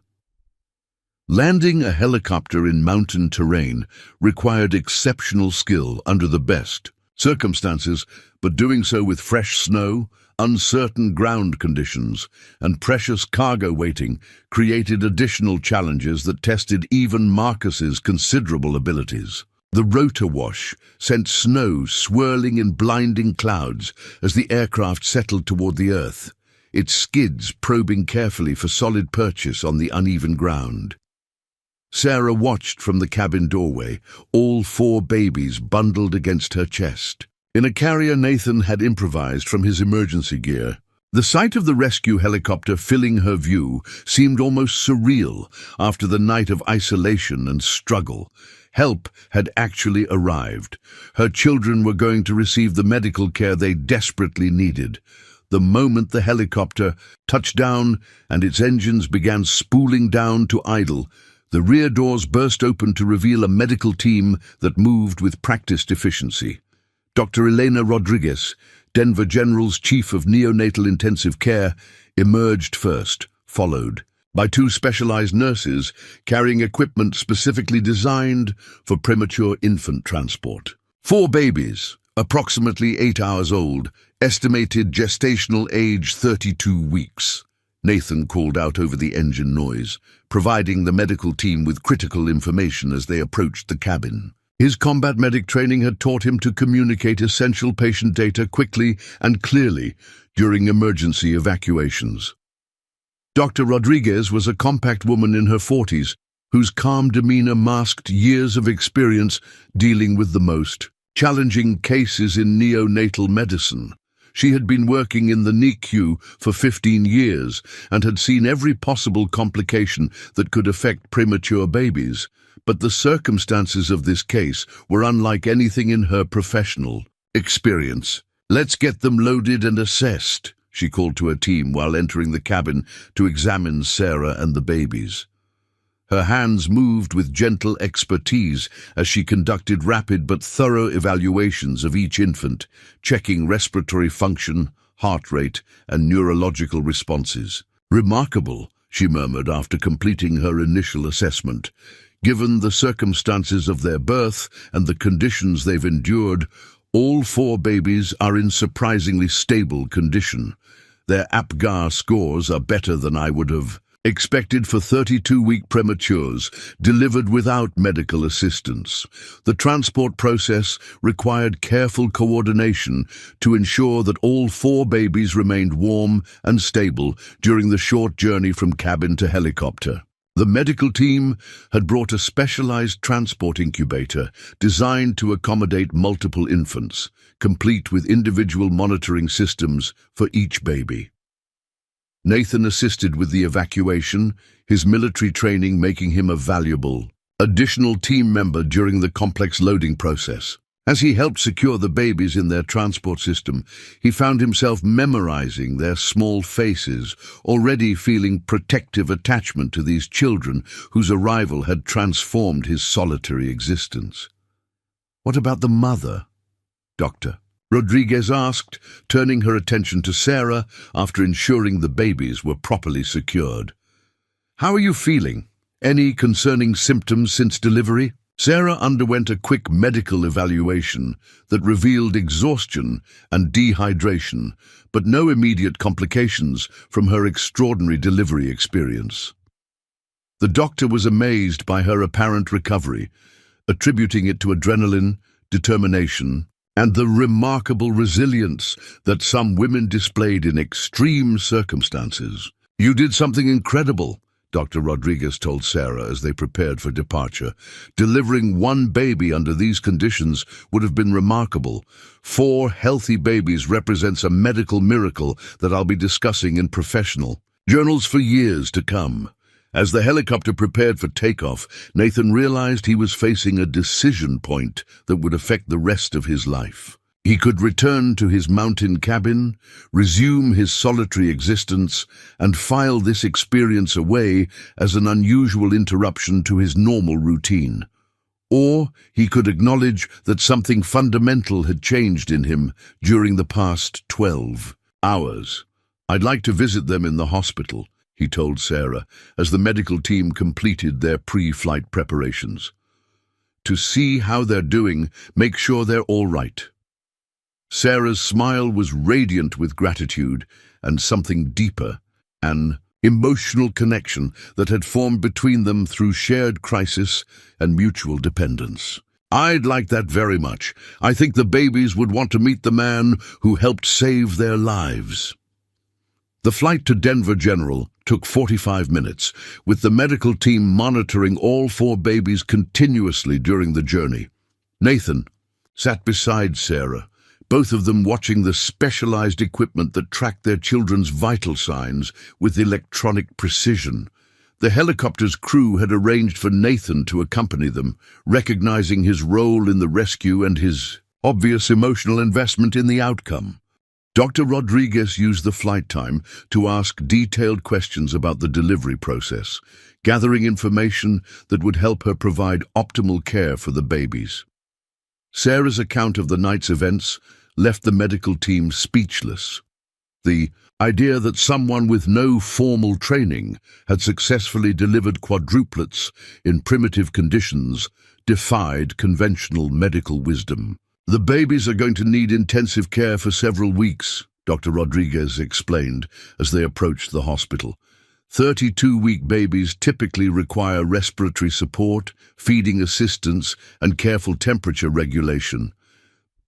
Landing a helicopter in mountain terrain required exceptional skill under the best circumstances, but doing so with fresh snow, uncertain ground conditions, and precious cargo waiting created additional challenges that tested even Marcus's considerable abilities. The rotor wash sent snow swirling in blinding clouds as the aircraft settled toward the earth, its skids probing carefully for solid purchase on the uneven ground. Sarah watched from the cabin doorway, all 4 babies bundled against her chest. In a carrier Nathan had improvised from his emergency gear, The sight of the rescue helicopter filling her view seemed almost surreal after the night of isolation and struggle. Help had actually arrived. Her children were going to receive the medical care they desperately needed. The moment the helicopter touched down and its engines began spooling down to idle, the rear doors burst open to reveal a medical team that moved with practiced efficiency. Dr. Elena Rodriguez, Denver General's Chief of Neonatal Intensive Care, emerged first, followed by two specialized nurses carrying equipment specifically designed for premature infant transport. 4 babies, approximately 8 hours old, estimated gestational age 32 weeks. Nathan called out over the engine noise, providing the medical team with critical information as they approached the cabin. His combat medic training had taught him to communicate essential patient data quickly and clearly during emergency evacuations. Dr. Rodriguez was a compact woman in her 40s, whose calm demeanor masked years of experience dealing with the most challenging cases in neonatal medicine. She had been working in the NICU for 15 years and had seen every possible complication that could affect premature babies. But the circumstances of this case were unlike anything in her professional experience. "Let's get them loaded and assessed," she called to her team while entering the cabin to examine Sarah and the babies. Her hands moved with gentle expertise as she conducted rapid but thorough evaluations of each infant, checking respiratory function, heart rate, and neurological responses. "Remarkable," she murmured after completing her initial assessment. "Given the circumstances of their birth and the conditions they've endured, all 4 babies are in surprisingly stable condition. Their APGAR scores are better than I would have expected for 32-week prematures delivered without medical assistance. The transport process required careful coordination to ensure that all 4 babies remained warm and stable during the short journey from cabin to helicopter." The medical team had brought a specialized transport incubator designed to accommodate multiple infants, complete with individual monitoring systems for each baby. Nathan assisted with the evacuation, his military training making him a valuable additional team member during the complex loading process. As he helped secure the babies in their transport system, he found himself memorizing their small faces, already feeling protective attachment to these children whose arrival had transformed his solitary existence. "What about the mother, Doctor?" Rodriguez asked, turning her attention to Sarah after ensuring the babies were properly secured. "How are you feeling? Any concerning symptoms since delivery?" Sarah underwent a quick medical evaluation that revealed exhaustion and dehydration, but no immediate complications from her extraordinary delivery experience. The doctor was amazed by her apparent recovery, attributing it to adrenaline, determination, and the remarkable resilience that some women displayed in extreme circumstances. "You did something incredible," Dr. Rodriguez told Sarah as they prepared for departure. "Delivering 1 baby under these conditions would have been remarkable. 4 healthy babies represents a medical miracle that I'll be discussing in professional journals for years to come." As the helicopter prepared for takeoff, Nathan realized he was facing a decision point that would affect the rest of his life. He could return to his mountain cabin, resume his solitary existence, and file this experience away as an unusual interruption to his normal routine. Or he could acknowledge that something fundamental had changed in him during the past 12 hours. "I'd like to visit them in the hospital," he told Sarah, as the medical team completed their pre-flight preparations. "To see how they're doing, make sure they're all right." Sarah's smile was radiant with gratitude and something deeper, an emotional connection that had formed between them through shared crisis and mutual dependence. "I'd like that very much. I think the babies would want to meet the man who helped save their lives." The flight to Denver General took 45 minutes, with the medical team monitoring all 4 babies continuously during the journey. Nathan sat beside Sarah, both of them watching the specialized equipment that tracked their children's vital signs with electronic precision. The helicopter's crew had arranged for Nathan to accompany them, recognizing his role in the rescue and his obvious emotional investment in the outcome. Dr. Rodriguez used the flight time to ask detailed questions about the delivery process, gathering information that would help her provide optimal care for the babies. Sarah's account of the night's events left the medical team speechless. The idea that someone with no formal training had successfully delivered quadruplets in primitive conditions defied conventional medical wisdom. "The babies are going to need intensive care for several weeks," Dr. Rodriguez explained as they approached the hospital. 32-week babies typically require respiratory support, feeding assistance, and careful temperature regulation.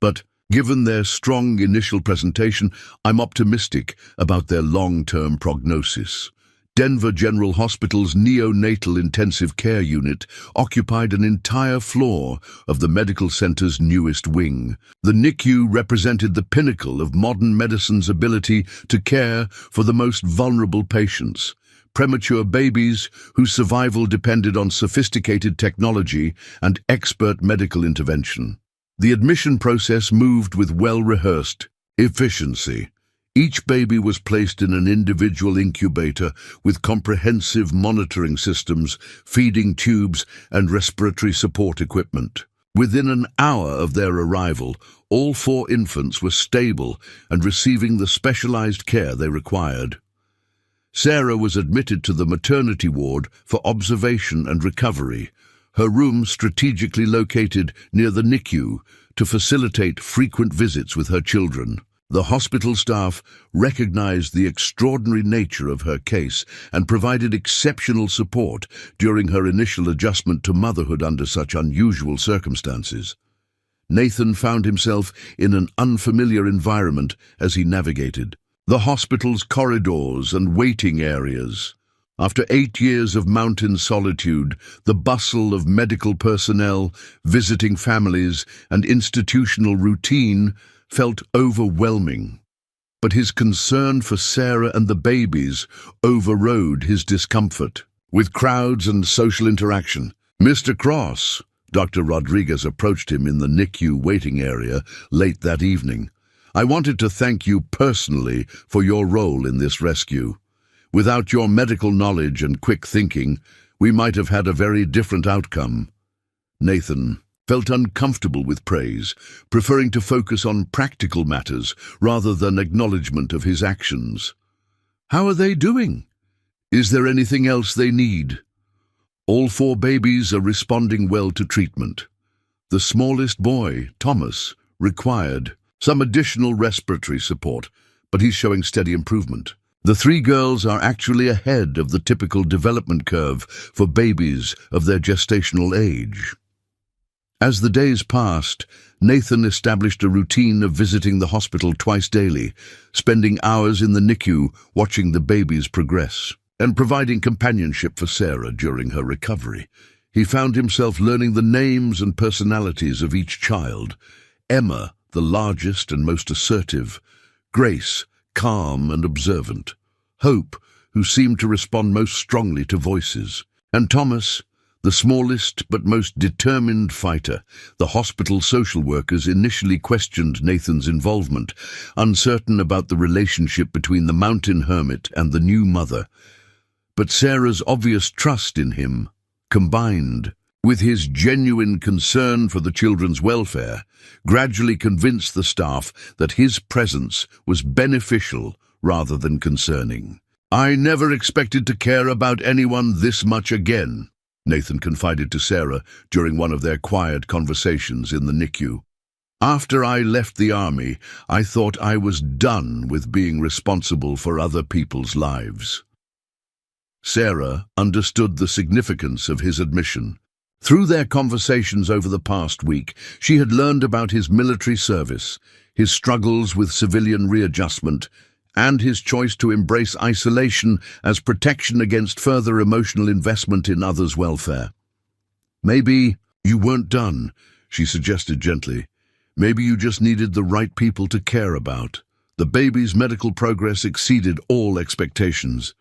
But given their strong initial presentation, I'm optimistic about their long-term prognosis. Denver General Hospital's neonatal intensive care unit occupied an entire floor of the medical center's newest wing. The NICU represented the pinnacle of modern medicine's ability to care for the most vulnerable patients, premature babies whose survival depended on sophisticated technology and expert medical intervention. The admission process moved with well-rehearsed efficiency. Each baby was placed in an individual incubator with comprehensive monitoring systems, feeding tubes, and respiratory support equipment. Within an hour of their arrival, all 4 infants were stable and receiving the specialized care they required. Sarah was admitted to the maternity ward for observation and recovery, her room strategically located near the NICU to facilitate frequent visits with her children. The hospital staff recognized the extraordinary nature of her case and provided exceptional support during her initial adjustment to motherhood under such unusual circumstances. Nathan found himself in an unfamiliar environment as he navigated the hospital's corridors and waiting areas. After 8 years of mountain solitude, the bustle of medical personnel, visiting families, and institutional routine felt overwhelming. But his concern for Sarah and the babies overrode his discomfort. With crowds and social interaction, "Mr. Cross," Dr. Rodriguez approached him in the NICU waiting area late that evening. "I wanted to thank you personally for your role in this rescue. Without your medical knowledge and quick thinking, we might have had a very different outcome." Nathan felt uncomfortable with praise, preferring to focus on practical matters rather than acknowledgement of his actions. "How are they doing? Is there anything else they need?" "All 4 babies are responding well to treatment. The smallest boy, Thomas, required some additional respiratory support, but he's showing steady improvement. The 3 girls are actually ahead of the typical development curve for babies of their gestational age." As the days passed, Nathan established a routine of visiting the hospital twice daily, spending hours in the NICU watching the babies progress, and providing companionship for Sarah during her recovery. He found himself learning the names and personalities of each child. Emma, the largest and most assertive; Grace, calm and observant; Hope, who seemed to respond most strongly to voices; and Thomas, the smallest but most determined fighter. The hospital social workers initially questioned Nathan's involvement, uncertain about the relationship between the mountain hermit and the new mother. But Sarah's obvious trust in him, combined with his genuine concern for the children's welfare, gradually convinced the staff that his presence was beneficial rather than concerning. "I never expected to care about anyone this much again," Nathan confided to Sarah during one of their quiet conversations in the NICU. "After I left the army, I thought I was done with being responsible for other people's lives." Sarah understood the significance of his admission. Through their conversations over the past week, she had learned about his military service, his struggles with civilian readjustment, and his choice to embrace isolation as protection against further emotional investment in others' welfare. "Maybe you weren't done," she suggested gently. Maybe you just needed the right people to care about. The baby's medical progress exceeded all expectations.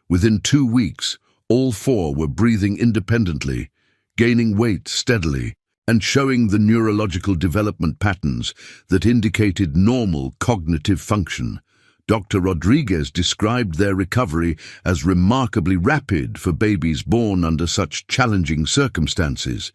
Within 2 weeks, all four were breathing independently, gaining weight steadily, and showing the neurological development patterns that indicated normal cognitive function. Dr. Rodriguez described their recovery as remarkably rapid for babies born under such challenging circumstances.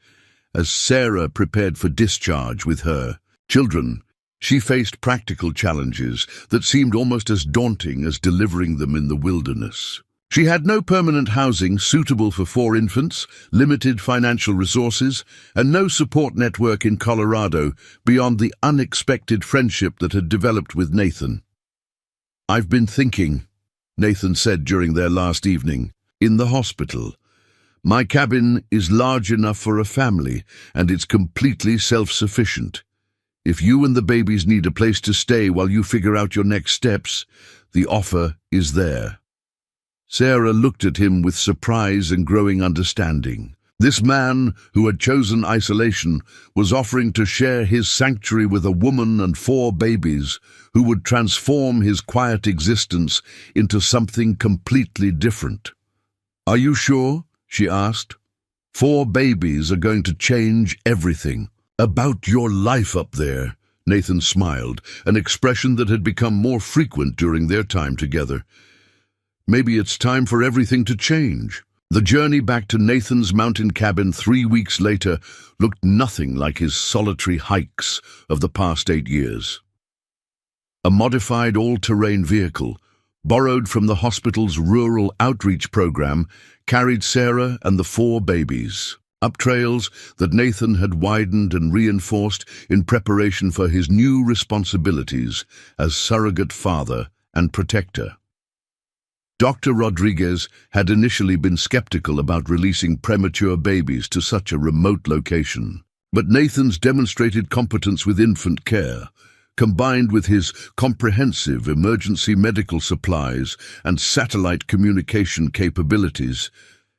As Sarah prepared for discharge with her children, she faced practical challenges that seemed almost as daunting as delivering them in the wilderness. She had no permanent housing suitable for 4 infants, limited financial resources, and no support network in Colorado beyond the unexpected friendship that had developed with Nathan. "I've been thinking," Nathan said during their last evening, in the hospital. "My cabin is large enough for a family, and it's completely self-sufficient. If you and the babies need a place to stay while you figure out your next steps, the offer is there." Sarah looked at him with surprise and growing understanding. This man, who had chosen isolation, was offering to share his sanctuary with a woman and 4 babies who would transform his quiet existence into something completely different. "Are you sure?" she asked. "4 babies are going to change everything." "About your life up there," Nathan smiled, an expression that had become more frequent during their time together. "Maybe it's time for everything to change." The journey back to Nathan's mountain cabin 3 weeks later looked nothing like his solitary hikes of the past 8 years. A modified all-terrain vehicle, borrowed from the hospital's rural outreach program, carried Sarah and the 4 babies up trails that Nathan had widened and reinforced in preparation for his new responsibilities as surrogate father and protector. Dr. Rodriguez had initially been skeptical about releasing premature babies to such a remote location, but Nathan's demonstrated competence with infant care, combined with his comprehensive emergency medical supplies and satellite communication capabilities,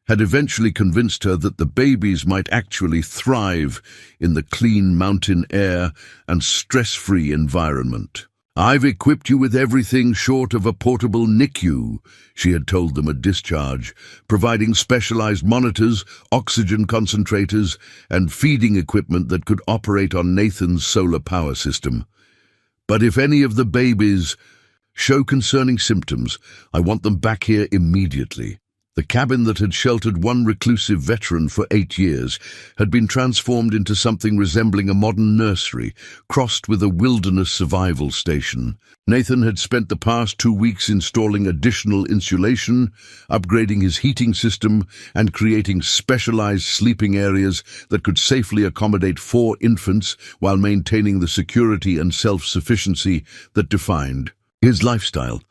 had eventually convinced her that the babies might actually thrive in the clean mountain air and stress-free environment. "I've equipped you with everything short of a portable NICU," she had told them at discharge, providing specialized monitors, oxygen concentrators, and feeding equipment that could operate on Nathan's solar power system. "But if any of the babies show concerning symptoms, I want them back here immediately." The cabin that had sheltered one reclusive veteran for 8 years had been transformed into something resembling a modern nursery, crossed with a wilderness survival station. Nathan had spent the past 2 weeks installing additional insulation, upgrading his heating system, and creating specialized sleeping areas that could safely accommodate 4 infants while maintaining the security and self-sufficiency that defined his lifestyle.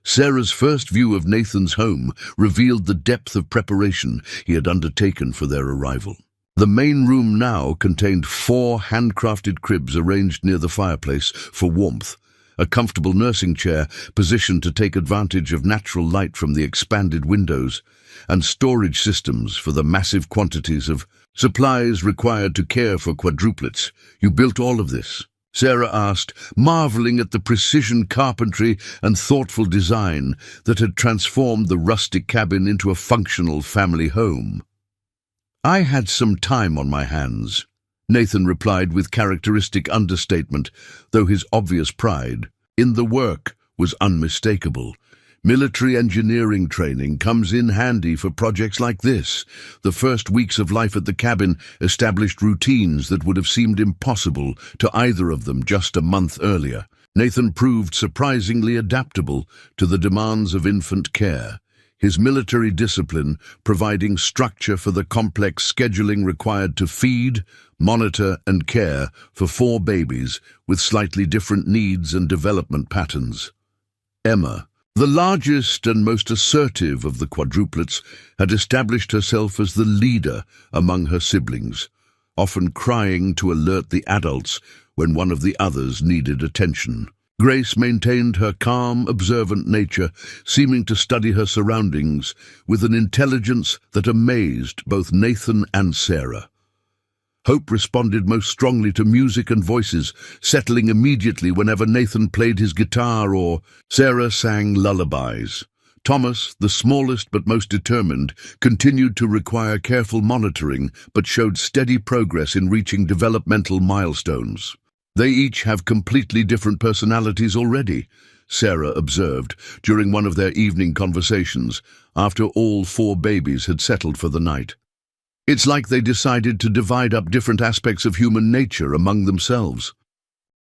Sarah's first view of Nathan's home revealed the depth of preparation he had undertaken for their arrival. The main room now contained 4 handcrafted cribs arranged near the fireplace for warmth, a comfortable nursing chair positioned to take advantage of natural light from the expanded windows, and storage systems for the massive quantities of supplies required to care for quadruplets. "You built all of this?" Sarah asked, marveling at the precision carpentry and thoughtful design that had transformed the rustic cabin into a functional family home. "I had some time on my hands," Nathan replied with characteristic understatement, though his obvious pride in the work was unmistakable. "Military engineering training comes in handy for projects like this." The first weeks of life at the cabin established routines that would have seemed impossible to either of them just a month earlier. Nathan proved surprisingly adaptable to the demands of infant care, his military discipline providing structure for the complex scheduling required to feed, monitor, and care for 4 babies with slightly different needs and development patterns. Emma, the largest and most assertive of the quadruplets, had established herself as the leader among her siblings, often crying to alert the adults when one of the others needed attention. Grace maintained her calm, observant nature, seeming to study her surroundings with an intelligence that amazed both Nathan and Sarah. Hope responded most strongly to music and voices, settling immediately whenever Nathan played his guitar or Sarah sang lullabies. Thomas, the smallest but most determined, continued to require careful monitoring but showed steady progress in reaching developmental milestones. They each have completely different personalities already, Sarah observed during one of their evening conversations after all 4 babies had settled for the night. It's like they decided to divide up different aspects of human nature among themselves.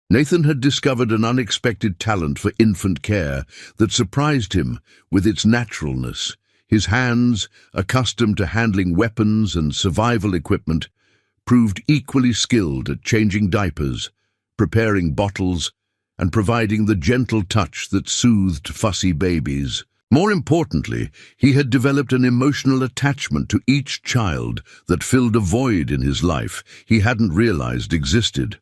Nathan had discovered an unexpected talent for infant care that surprised him with its naturalness. His hands, accustomed to handling weapons and survival equipment, proved equally skilled at changing diapers, preparing bottles, and providing the gentle touch that soothed fussy babies. More importantly, he had developed an emotional attachment to each child that filled a void in his life he hadn't realized existed.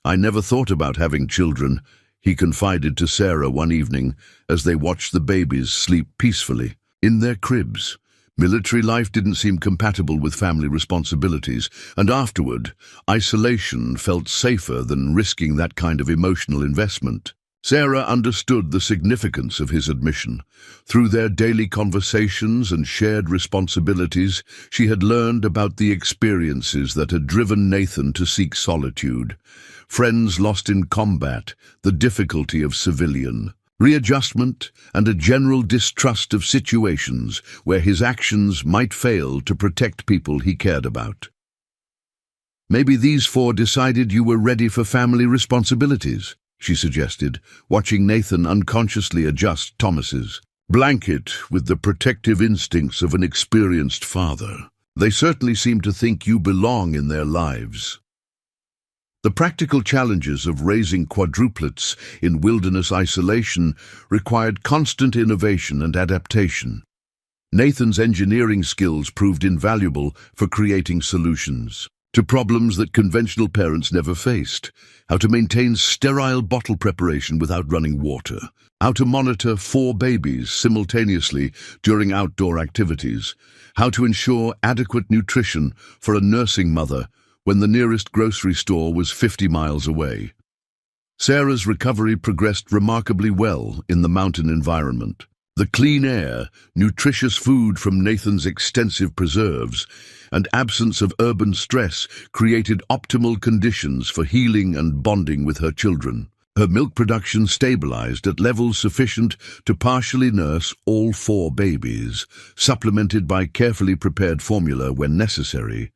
"I never thought about having children," he confided to Sarah one evening as they watched the babies sleep peacefully in their cribs. Military life didn't seem compatible with family responsibilities, and afterward, isolation felt safer than risking that kind of emotional investment. Sarah understood the significance of his admission. Through their daily conversations and shared responsibilities, she had learned about the experiences that had driven Nathan to seek solitude. Friends lost in combat, the difficulty of civilian readjustment, and a general distrust of situations where his actions might fail to protect people he cared about. "Maybe these 4 decided you were ready for family responsibilities," she suggested, watching Nathan unconsciously adjust Thomas's blanket with the protective instincts of an experienced father. "They certainly seem to think you belong in their lives." The practical challenges of raising quadruplets in wilderness isolation required constant innovation and adaptation. Nathan's engineering skills proved invaluable for creating solutions to problems that conventional parents never faced: how to maintain sterile bottle preparation without running water, how to monitor 4 babies simultaneously during outdoor activities, how to ensure adequate nutrition for a nursing mother when the nearest grocery store was 50 miles away. Sarah's recovery progressed remarkably well in the mountain environment. The clean air, nutritious food from Nathan's extensive preserves, and absence of urban stress created optimal conditions for healing and bonding with her children. Her milk production stabilized at levels sufficient to partially nurse all 4 babies, supplemented by carefully prepared formula when necessary.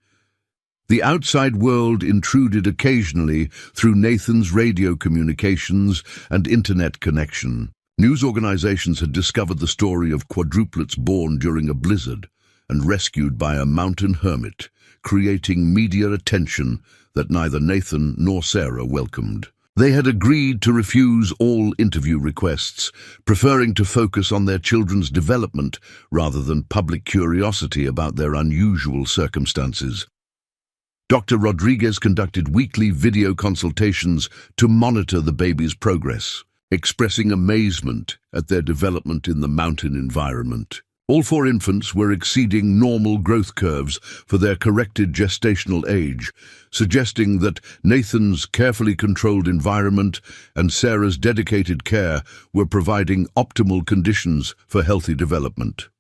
The outside world intruded occasionally through Nathan's radio communications and internet connection. News organizations had discovered the story of quadruplets born during a blizzard and rescued by a mountain hermit, creating media attention that neither Nathan nor Sarah welcomed. They had agreed to refuse all interview requests, preferring to focus on their children's development rather than public curiosity about their unusual circumstances. Dr. Rodriguez conducted weekly video consultations to monitor the baby's progress, expressing amazement at their development in the mountain environment. All 4 infants were exceeding normal growth curves for their corrected gestational age, suggesting that Nathan's carefully controlled environment and Sarah's dedicated care were providing optimal conditions for healthy development.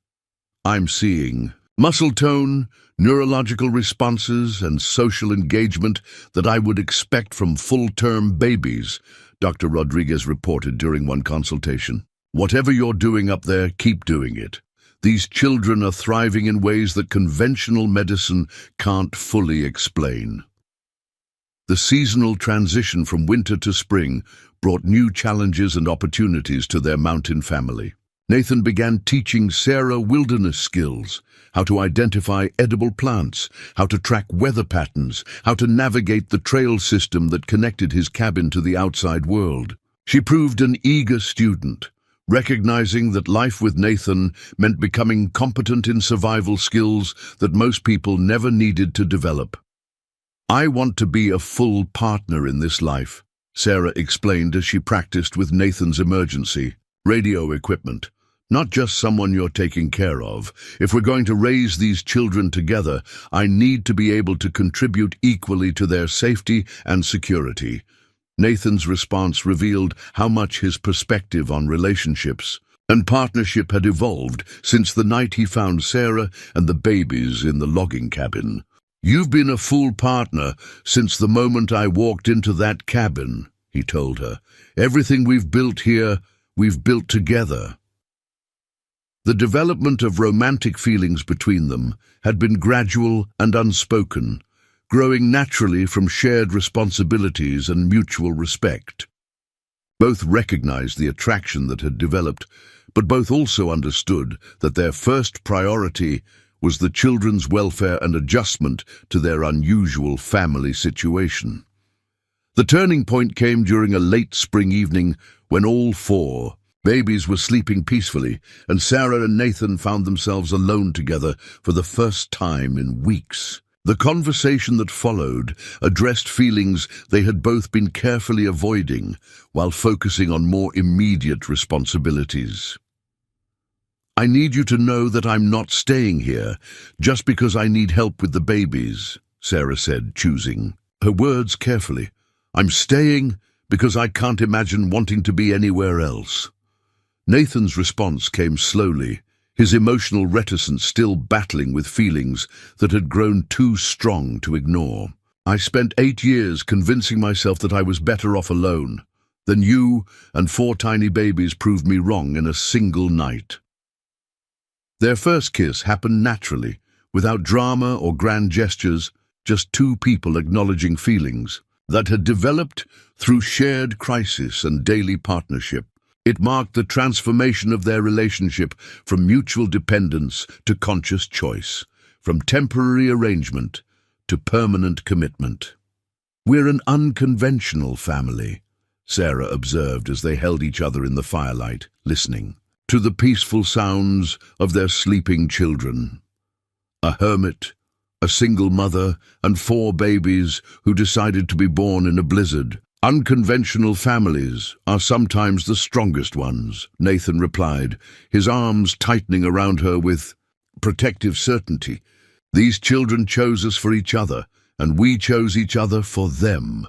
"I'm seeing muscle tone, neurological responses, and social engagement that I would expect from full-term babies," Dr. Rodriguez reported during one consultation. "Whatever you're doing up there, keep doing it. These children are thriving in ways that conventional medicine can't fully explain." The seasonal transition from winter to spring brought new challenges and opportunities to their mountain family. Nathan began teaching Sarah wilderness skills: how to identify edible plants, how to track weather patterns, how to navigate the trail system that connected his cabin to the outside world. She proved an eager student, recognizing that life with Nathan meant becoming competent in survival skills that most people never needed to develop. "I want to be a full partner in this life," Sarah explained as she practiced with Nathan's emergency radio equipment, Not just someone you're taking care of. If we're going to raise these children together, I need to be able to contribute equally to their safety and security. Nathan's response revealed how much his perspective on relationships and partnership had evolved since the night he found Sarah and the babies in the logging cabin. "You've been a full partner since the moment I walked into that cabin," he told her. "Everything we've built here, we've built together." The development of romantic feelings between them had been gradual and unspoken, growing naturally from shared responsibilities and mutual respect. Both recognized the attraction that had developed, but both also understood that their first priority was the children's welfare and adjustment to their unusual family situation. The turning point came during a late spring evening when all four babies were sleeping peacefully, and Sarah and Nathan found themselves alone together for the first time in weeks. The conversation that followed addressed feelings they had both been carefully avoiding while focusing on more immediate responsibilities. "I need you to know that I'm not staying here just because I need help with the babies," Sarah said, choosing her words carefully. "I'm staying because I can't imagine wanting to be anywhere else." Nathan's response came slowly, his emotional reticence still battling with feelings that had grown too strong to ignore. "I spent 8 years convincing myself that I was better off alone. Then you and 4 tiny babies proved me wrong in a single night." Their first kiss happened naturally, without drama or grand gestures, just two people acknowledging feelings that had developed through shared crisis and daily partnership. It marked the transformation of their relationship from mutual dependence to conscious choice, from temporary arrangement to permanent commitment. "We're an unconventional family," Sarah observed as they held each other in the firelight, listening to the peaceful sounds of their sleeping children. A hermit, a single mother, and 4 babies who decided to be born in a blizzard. "Unconventional families are sometimes the strongest ones," Nathan replied, his arms tightening around her with protective certainty. "These children chose us for each other, and we chose each other for them."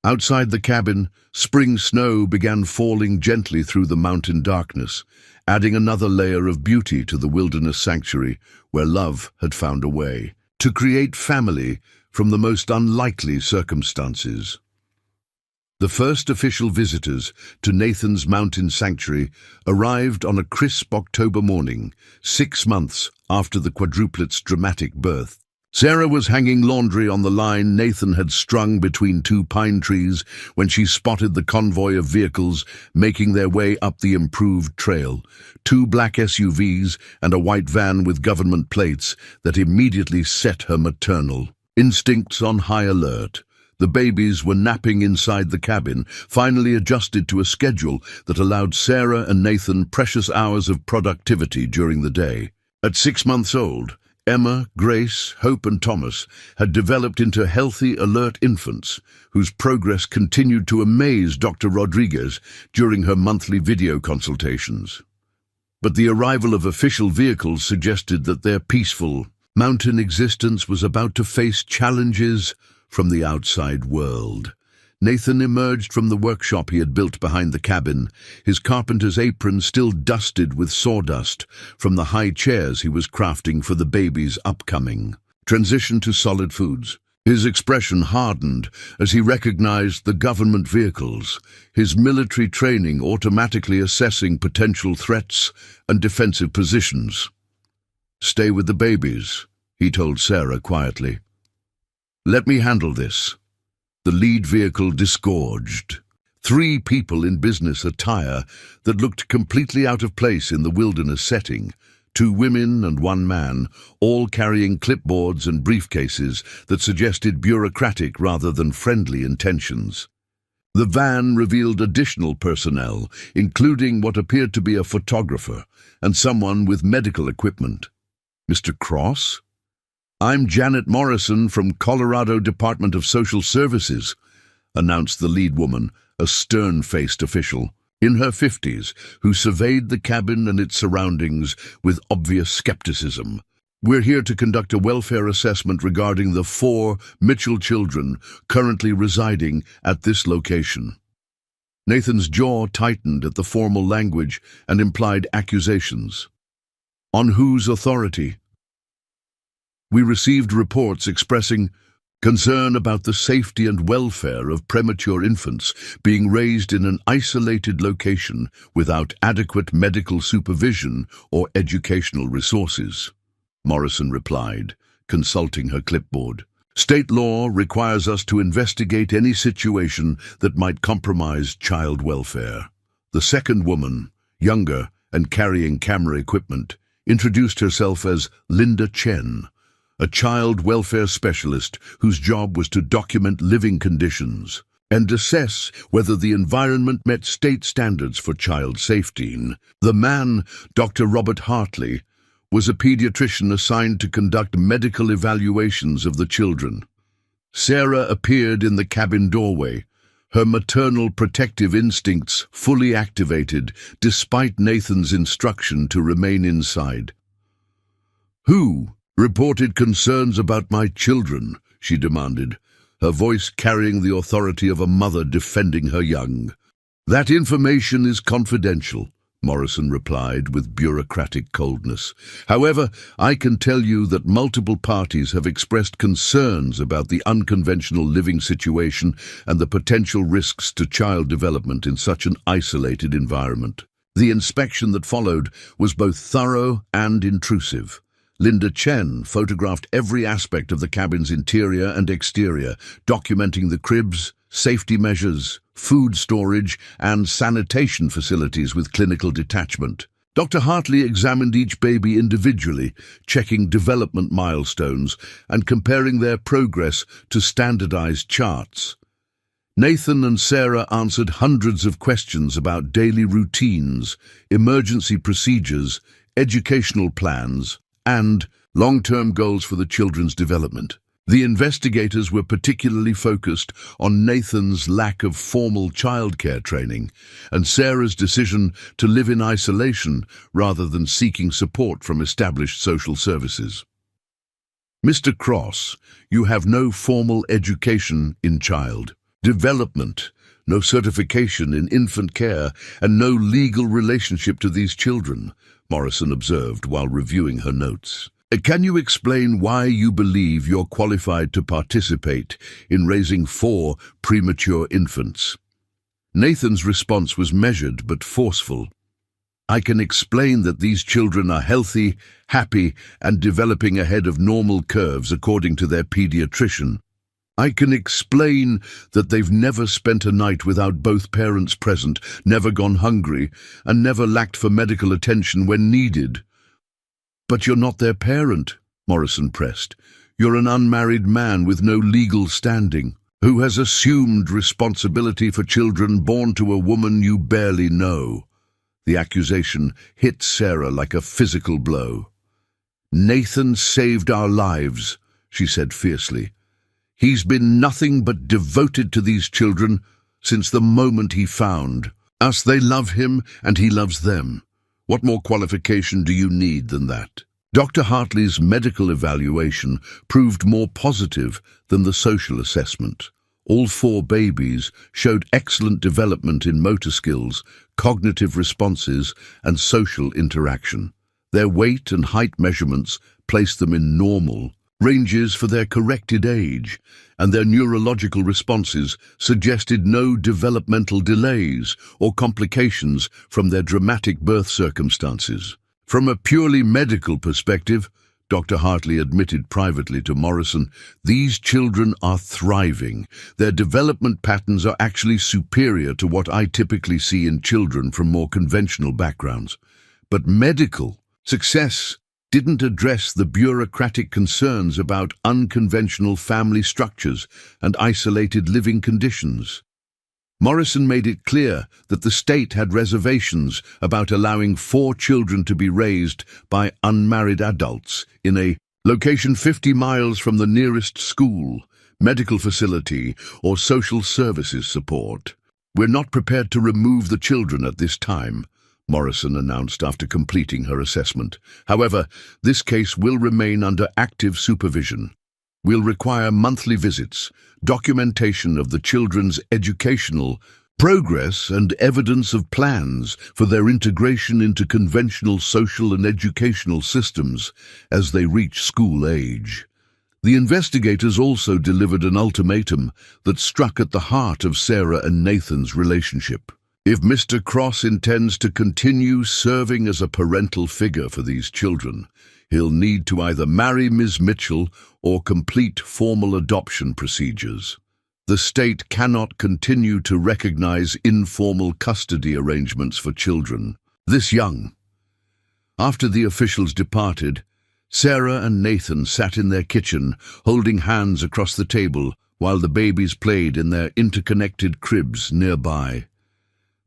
Outside the cabin, spring snow began falling gently through the mountain darkness, adding another layer of beauty to the wilderness sanctuary where love had found a way to create family from the most unlikely circumstances. The first official visitors to Nathan's mountain sanctuary arrived on a crisp October morning, 6 months after the quadruplets' dramatic birth. Sarah was hanging laundry on the line Nathan had strung between 2 pine trees when she spotted the convoy of vehicles making their way up the improved trail, 2 black SUVs and a white van with government plates that immediately set her maternal instincts on high alert. The babies were napping inside the cabin, finally adjusted to a schedule that allowed Sarah and Nathan precious hours of productivity during the day. At 6 months old, Emma, Grace, Hope and Thomas had developed into healthy, alert infants whose progress continued to amaze Dr. Rodriguez during her monthly video consultations. But the arrival of official vehicles suggested that their peaceful mountain existence was about to face challenges from the outside world. Nathan emerged from the workshop he had built behind the cabin, his carpenter's apron still dusted with sawdust from the high chairs he was crafting for the baby's upcoming transition to solid foods. His expression hardened as he recognized the government vehicles, his military training automatically assessing potential threats and defensive positions. "Stay with the babies," he told Sarah quietly. "Let me handle this." The lead vehicle disgorged. 3 people in business attire that looked completely out of place in the wilderness setting, 2 women and 1 man, all carrying clipboards and briefcases that suggested bureaucratic rather than friendly intentions. The van revealed additional personnel, including what appeared to be a photographer and someone with medical equipment. "Mr. Cross?" "I'm Janet Morrison from Colorado Department of Social Services," announced the lead woman, a stern-faced official. in her 50s, who surveyed the cabin and its surroundings with obvious skepticism. We're here to conduct a welfare assessment regarding the 4 Mitchell children currently residing at this location. Nathan's jaw tightened at the formal language and implied accusations. On whose authority? We received reports expressing concern about the safety and welfare of premature infants being raised in an isolated location without adequate medical supervision or educational resources, Morrison replied, consulting her clipboard. State law requires us to investigate any situation that might compromise child welfare. The second woman, younger and carrying camera equipment, introduced herself as Linda Chen, a child welfare specialist whose job was to document living conditions and assess whether the environment met state standards for child safety. The man, Dr. Robert Hartley, was a pediatrician assigned to conduct medical evaluations of the children. Sarah appeared in the cabin doorway, her maternal protective instincts fully activated despite Nathan's instruction to remain inside. "Who reported concerns about my children?" she demanded, her voice carrying the authority of a mother defending her young. "That information is confidential," Morrison replied with bureaucratic coldness. "However, I can tell you that multiple parties have expressed concerns about the unconventional living situation and the potential risks to child development in such an isolated environment." The inspection that followed was both thorough and intrusive. Linda Chen photographed every aspect of the cabin's interior and exterior, documenting the cribs, safety measures, food storage, and sanitation facilities with clinical detachment. Dr. Hartley examined each baby individually, checking development milestones and comparing their progress to standardized charts. Nathan and Sarah answered hundreds of questions about daily routines, emergency procedures, educational plans, and long-term goals for the children's development. The investigators were particularly focused on Nathan's lack of formal childcare training and Sarah's decision to live in isolation rather than seeking support from established social services. "Mr. Cross, you have no formal education in child development, no certification in infant care, and no legal relationship to these children," Morrison observed while reviewing her notes. "Can you explain why you believe you're qualified to participate in raising 4 premature infants?" Nathan's response was measured but forceful. "I can explain that these children are healthy, happy, and developing ahead of normal curves according to their pediatrician. I can explain that they've never spent a night without both parents present, never gone hungry, and never lacked for medical attention when needed." "But you're not their parent," Morrison pressed. "You're an unmarried man with no legal standing, who has assumed responsibility for children born to a woman you barely know." The accusation hit Sarah like a physical blow. "Nathan saved our lives," she said fiercely. "He's been nothing but devoted to these children since the moment he found us. They love him and he loves them. What more qualification do you need than that?" Dr. Hartley's medical evaluation proved more positive than the social assessment. All 4 babies showed excellent development in motor skills, cognitive responses, and social interaction. Their weight and height measurements placed them in normal ranges for their corrected age, and their neurological responses suggested no developmental delays or complications from their dramatic birth circumstances. From a purely medical perspective, Dr. Hartley admitted privately to Morrison, these children are thriving. Their development patterns are actually superior to what I typically see in children from more conventional backgrounds. But medical success didn't address the bureaucratic concerns about unconventional family structures and isolated living conditions. Morrison made it clear that the state had reservations about allowing 4 children to be raised by unmarried adults in a location 50 miles from the nearest school, medical facility, or social services support. "We're not prepared to remove the children at this time," Morrison announced after completing her assessment. "However, this case will remain under active supervision. We'll require monthly visits, documentation of the children's educational progress and evidence of plans for their integration into conventional social and educational systems as they reach school age." The investigators also delivered an ultimatum that struck at the heart of Sarah and Nathan's relationship. If Mr. Cross intends to continue serving as a parental figure for these children, he'll need to either marry Ms. Mitchell or complete formal adoption procedures. The state cannot continue to recognize informal custody arrangements for children this young. After the officials departed, Sarah and Nathan sat in their kitchen, holding hands across the table while the babies played in their interconnected cribs nearby.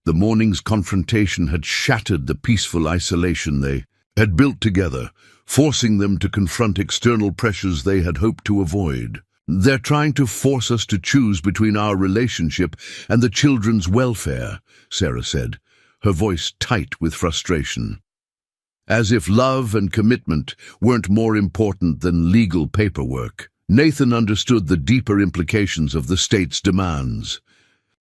The morning's confrontation had shattered the peaceful isolation they had built together, forcing them to confront external pressures they had hoped to avoid. "They're trying to force us to choose between our relationship and the children's welfare," Sarah said, her voice tight with frustration. As if love and commitment weren't more important than legal paperwork. Nathan understood the deeper implications of the state's demands.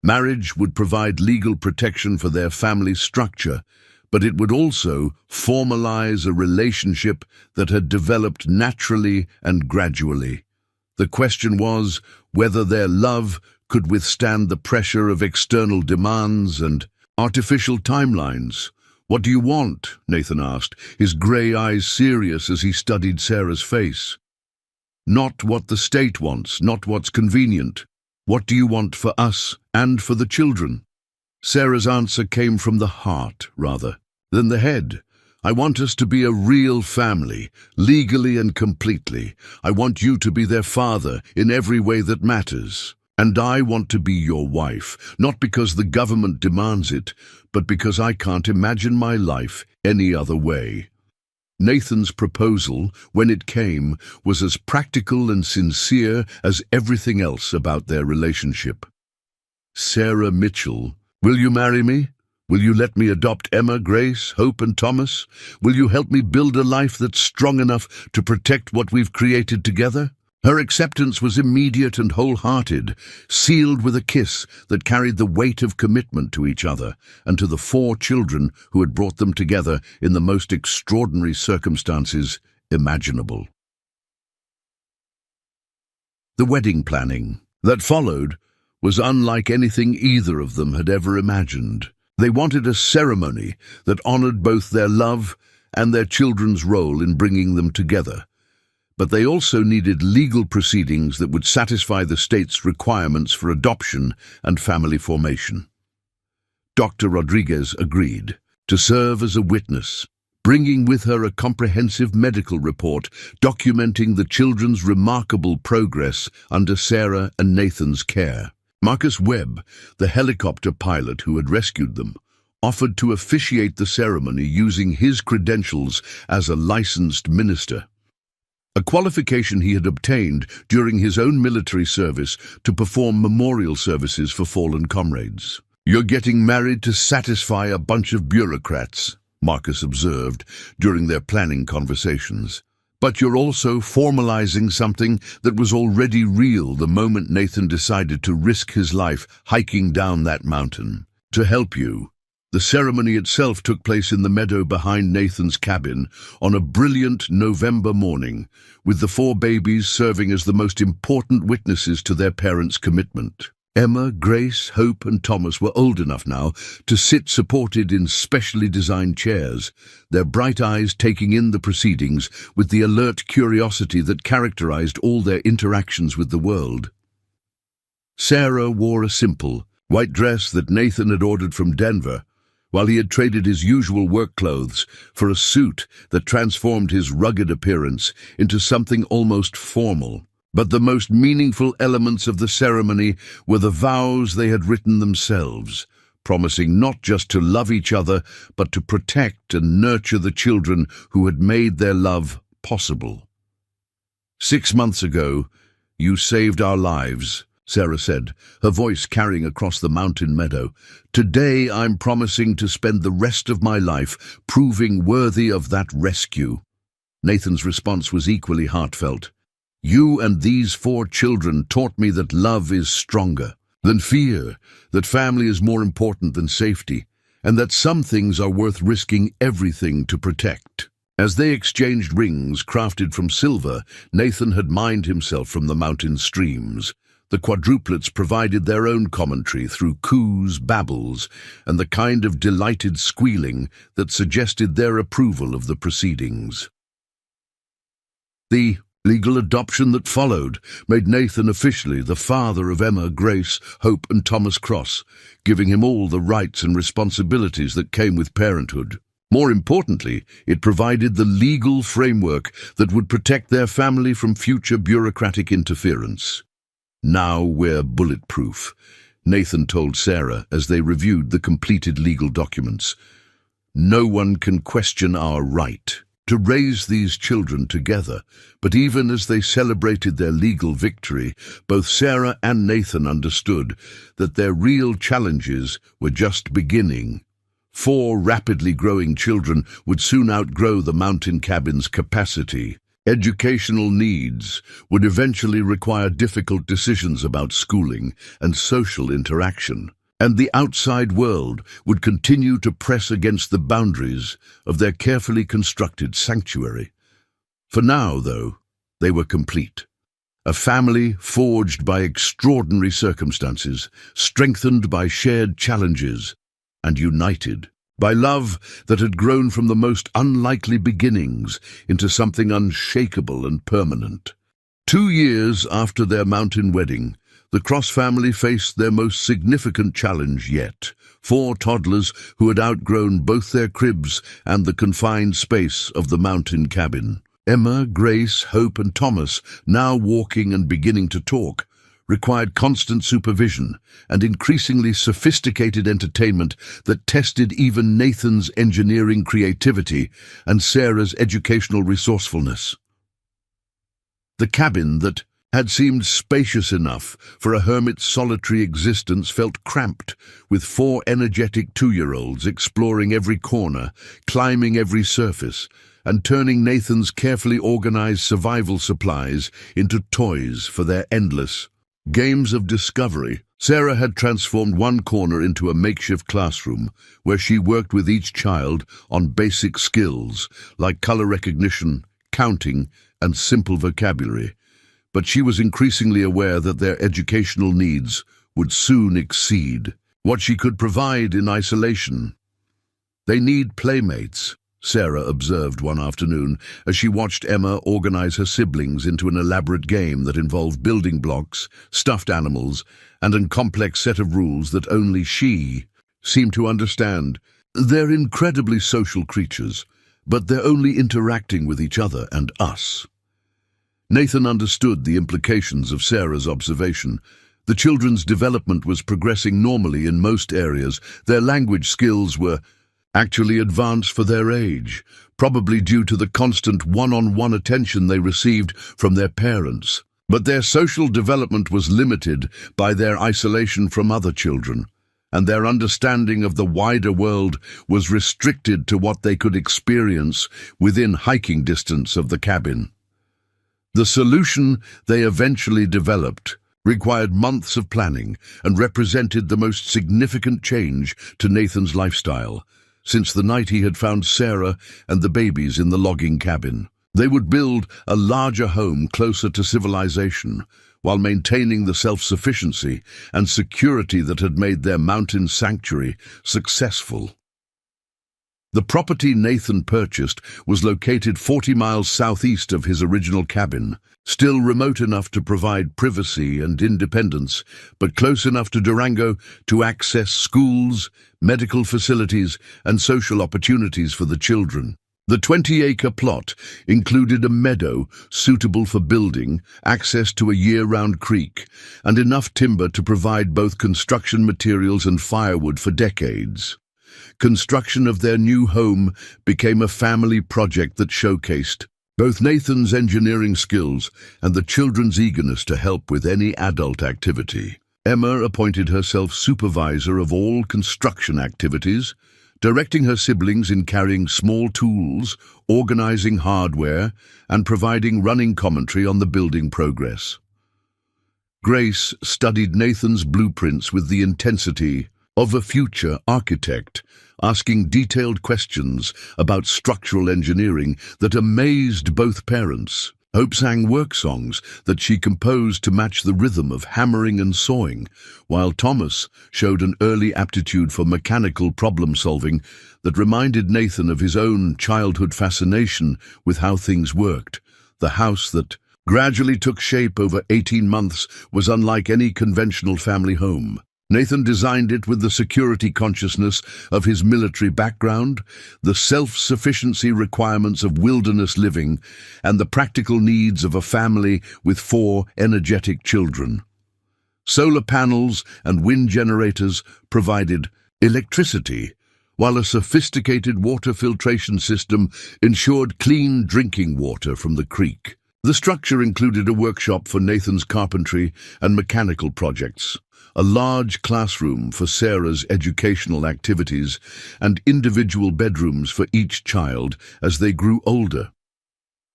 Marriage would provide legal protection for their family structure, but it would also formalize a relationship that had developed naturally and gradually. The question was whether their love could withstand the pressure of external demands and artificial timelines. "What do you want?" Nathan asked, his grey eyes serious as he studied Sarah's face. "Not what the state wants, not what's convenient. What do you want for us and for the children?" Sarah's answer came from the heart, rather than the head. "I want us to be a real family, legally and completely. I want you to be their father in every way that matters. And I want to be your wife, not because the government demands it, but because I can't imagine my life any other way." Nathan's proposal, when it came, was as practical and sincere as everything else about their relationship. "Sarah Mitchell, will you marry me? Will you let me adopt Emma, Grace, Hope, and Thomas? Will you help me build a life that's strong enough to protect what we've created together?" Her acceptance was immediate and wholehearted, sealed with a kiss that carried the weight of commitment to each other and to the 4 children who had brought them together in the most extraordinary circumstances imaginable. The wedding planning that followed was unlike anything either of them had ever imagined. They wanted a ceremony that honored both their love and their children's role in bringing them together. But they also needed legal proceedings that would satisfy the state's requirements for adoption and family formation. Dr. Rodriguez agreed to serve as a witness, bringing with her a comprehensive medical report documenting the children's remarkable progress under Sarah and Nathan's care. Marcus Webb, the helicopter pilot who had rescued them, offered to officiate the ceremony using his credentials as a licensed minister, a qualification he had obtained during his own military service to perform memorial services for fallen comrades. "You're getting married to satisfy a bunch of bureaucrats," Marcus observed during their planning conversations. "But you're also formalizing something that was already real the moment Nathan decided to risk his life hiking down that mountain. To help you, the ceremony itself took place in the meadow behind Nathan's cabin on a brilliant November morning, with the 4 babies serving as the most important witnesses to their parents' commitment. Emma, Grace, Hope, and Thomas were old enough now to sit supported in specially designed chairs, their bright eyes taking in the proceedings with the alert curiosity that characterized all their interactions with the world. Sarah wore a simple, white dress that Nathan had ordered from Denver, while he had traded his usual work clothes for a suit that transformed his rugged appearance into something almost formal. But the most meaningful elements of the ceremony were the vows they had written themselves, promising not just to love each other, but to protect and nurture the children who had made their love possible. 6 months ago, you saved our lives," Sarah said, her voice carrying across the mountain meadow. "Today I'm promising to spend the rest of my life proving worthy of that rescue." Nathan's response was equally heartfelt. "You and these 4 children taught me that love is stronger than fear, that family is more important than safety, and that some things are worth risking everything to protect." As they exchanged rings crafted from silver, Nathan had mined himself from the mountain streams. The quadruplets provided their own commentary through coos, babbles, and the kind of delighted squealing that suggested their approval of the proceedings. The legal adoption that followed made Nathan officially the father of Emma, Grace, Hope, and Thomas Cross, giving him all the rights and responsibilities that came with parenthood. More importantly, it provided the legal framework that would protect their family from future bureaucratic interference. "Now we're bulletproof," Nathan told Sarah as they reviewed the completed legal documents. "No one can question our right to raise these children together." But even as they celebrated their legal victory, both Sarah and Nathan understood that their real challenges were just beginning. 4 rapidly growing children would soon outgrow the mountain cabin's capacity. Educational needs would eventually require difficult decisions about schooling and social interaction, and the outside world would continue to press against the boundaries of their carefully constructed sanctuary. For now, though, they were complete. A family forged by extraordinary circumstances, strengthened by shared challenges, and united by love that had grown from the most unlikely beginnings into something unshakable and permanent. 2 years after their mountain wedding, the Cross family faced their most significant challenge yet: 4 toddlers who had outgrown both their cribs and the confined space of the mountain cabin. Emma, Grace, Hope, and Thomas, now walking and beginning to talk, required constant supervision and increasingly sophisticated entertainment that tested even Nathan's engineering creativity and Sarah's educational resourcefulness. The cabin that had seemed spacious enough for a hermit's solitary existence felt cramped, with 4 energetic 2-year-olds exploring every corner, climbing every surface, and turning Nathan's carefully organized survival supplies into toys for their endless games of discovery. Sarah had transformed one corner into a makeshift classroom where she worked with each child on basic skills like color recognition, counting, and simple vocabulary. But she was increasingly aware that their educational needs would soon exceed what she could provide in isolation. "They need playmates," Sarah observed one afternoon as she watched Emma organize her siblings into an elaborate game that involved building blocks, stuffed animals, and a complex set of rules that only she seemed to understand. "They're incredibly social creatures, but they're only interacting with each other and us." Nathan understood the implications of Sarah's observation. The children's development was progressing normally in most areas. Their language skills were actually advanced for their age, probably due to the constant one-on-one attention they received from their parents. But their social development was limited by their isolation from other children, and their understanding of the wider world was restricted to what they could experience within hiking distance of the cabin. The solution they eventually developed required months of planning and represented the most significant change to Nathan's lifestyle since the night he had found Sarah and the babies in the logging cabin. They would build a larger home closer to civilization, while maintaining the self-sufficiency and security that had made their mountain sanctuary successful. The property Nathan purchased was located 40 miles southeast of his original cabin, still remote enough to provide privacy and independence, but close enough to Durango to access schools, medical facilities, and social opportunities for the children. The 20-acre plot included a meadow suitable for building, access to a year-round creek, and enough timber to provide both construction materials and firewood for decades. Construction of their new home became a family project that showcased Both Nathan's engineering skills and the children's eagerness to help with any adult activity. Emma appointed herself supervisor of all construction activities, directing her siblings in carrying small tools, organizing hardware, and providing running commentary on the building progress. Grace studied Nathan's blueprints with the intensity of a future architect, asking detailed questions about structural engineering that amazed both parents. Hope sang work songs that she composed to match the rhythm of hammering and sawing, while Thomas showed an early aptitude for mechanical problem-solving that reminded Nathan of his own childhood fascination with how things worked. The house that gradually took shape over 18 months was unlike any conventional family home. Nathan designed it with the security consciousness of his military background, the self-sufficiency requirements of wilderness living, and the practical needs of a family with 4 energetic children. Solar panels and wind generators provided electricity, while a sophisticated water filtration system ensured clean drinking water from the creek. The structure included a workshop for Nathan's carpentry and mechanical projects, a large classroom for Sarah's educational activities, and individual bedrooms for each child as they grew older.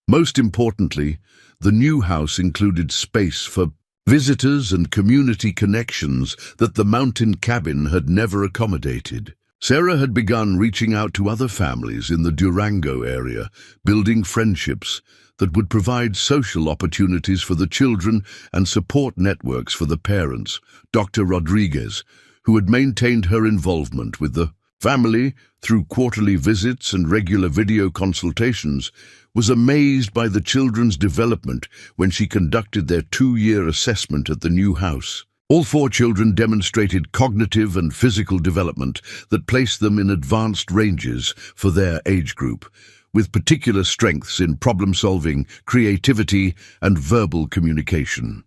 Most importantly, the new house included space for visitors and community connections that the mountain cabin had never accommodated. Sarah had begun reaching out to other families in the Durango area, building friendships that would provide social opportunities for the children and support networks for the parents. Dr. Rodriguez, who had maintained her involvement with the family through quarterly visits and regular video consultations, was amazed by the children's development when she conducted their 2-year assessment at the new house. All 4 children demonstrated cognitive and physical development that placed them in advanced ranges for their age group, with particular strengths in problem-solving, creativity, and verbal communication.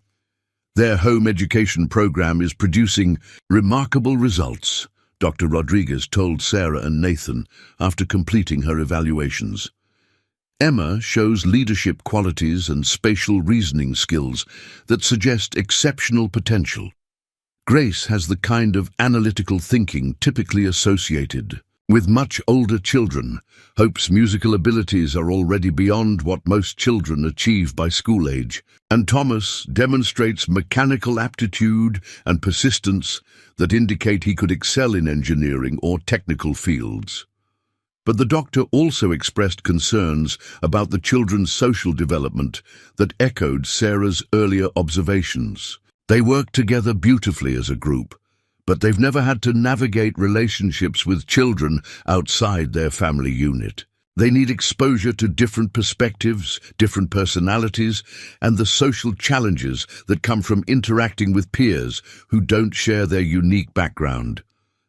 Their home education program is producing remarkable results, Dr. Rodriguez told Sarah and Nathan after completing her evaluations. Emma shows leadership qualities and spatial reasoning skills that suggest exceptional potential. Grace has the kind of analytical thinking typically associated with much older children. Hope's musical abilities are already beyond what most children achieve by school age, and Thomas demonstrates mechanical aptitude and persistence that indicate he could excel in engineering or technical fields. But the doctor also expressed concerns about the children's social development that echoed Sarah's earlier observations. They work together beautifully as a group, but they've never had to navigate relationships with children outside their family unit. They need exposure to different perspectives, different personalities, and the social challenges that come from interacting with peers who don't share their unique background.